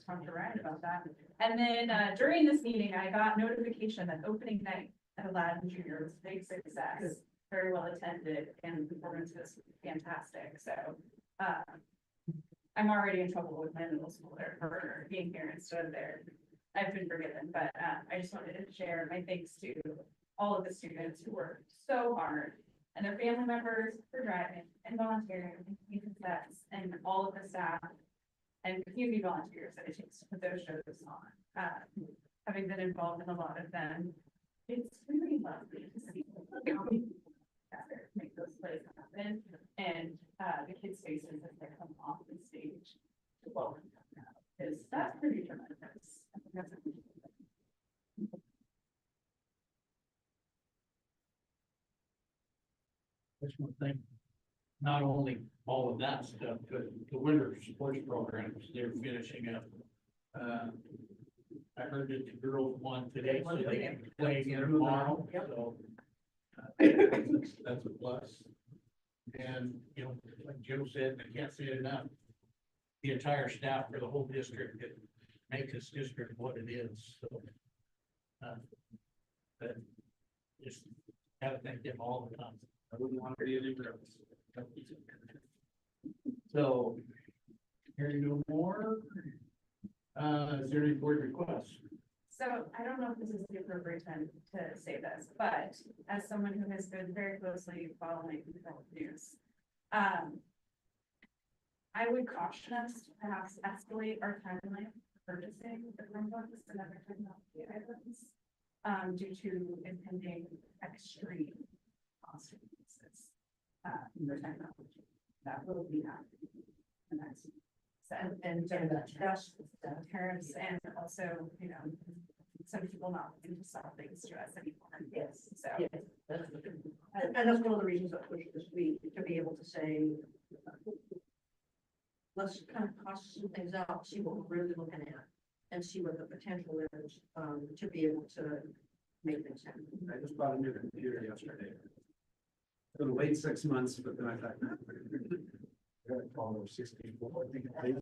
Talk to Ryan about that. And then during this meeting, I got notification that opening night at Aladdin Junior was a big success. Very well attended and the performance was fantastic. So I'm already in trouble with my middle schooler for being here instead of there. I've been forgiven, but I just wanted to share my thanks to all of the students who worked so hard and their family members for driving and volunteering and all of the staff and community volunteers that it takes to put those shows on. Having been involved in a lot of them, it's really lovely to see make those plays happen and the kids' faces as they come off the stage to welcome them out, because that's pretty tremendous. I think that's a huge thing. Just one thing, not only all of that stuff, but the winter sports programs, they're finishing up. I heard that the girls won today, so they can play again tomorrow, so. That's a plus. And, like Joe said, I can't say it enough. The entire staff for the whole district that make this district what it is, so. But just gotta thank them all the time. I wouldn't want to be anywhere else. So, hearing no more, is there any board requests? So I don't know if this is the appropriate time to say this, but as someone who has been very closely following the news, I would caution us to perhaps escalate our timeline for purchasing the Chromebooks and other technology items due to impending extreme cost increases for technology that will be happening in the next. And just tariffs and also, some people not wanting to sell things to us anymore. Yes, so. And that's one of the reasons I pushed this week, to be able to say, let's kind of cost some things out, see what we're really looking at, and see what the potential is, to be able to make things happen. I just bought a new computer yesterday. It'll wait 6 months, but then I thought. I got a call over 64. I think I have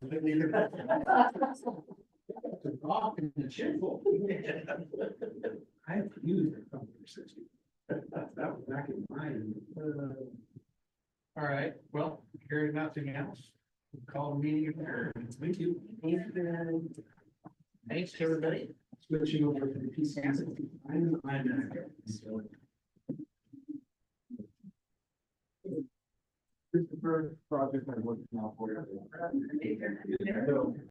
used it for 60. That was back in mine. All right, well, hearing nothing else, we'll call the meeting adjourned. Thank you. Thanks, everybody. Switching over to the PC. I'm Christopher project I'm looking out for you.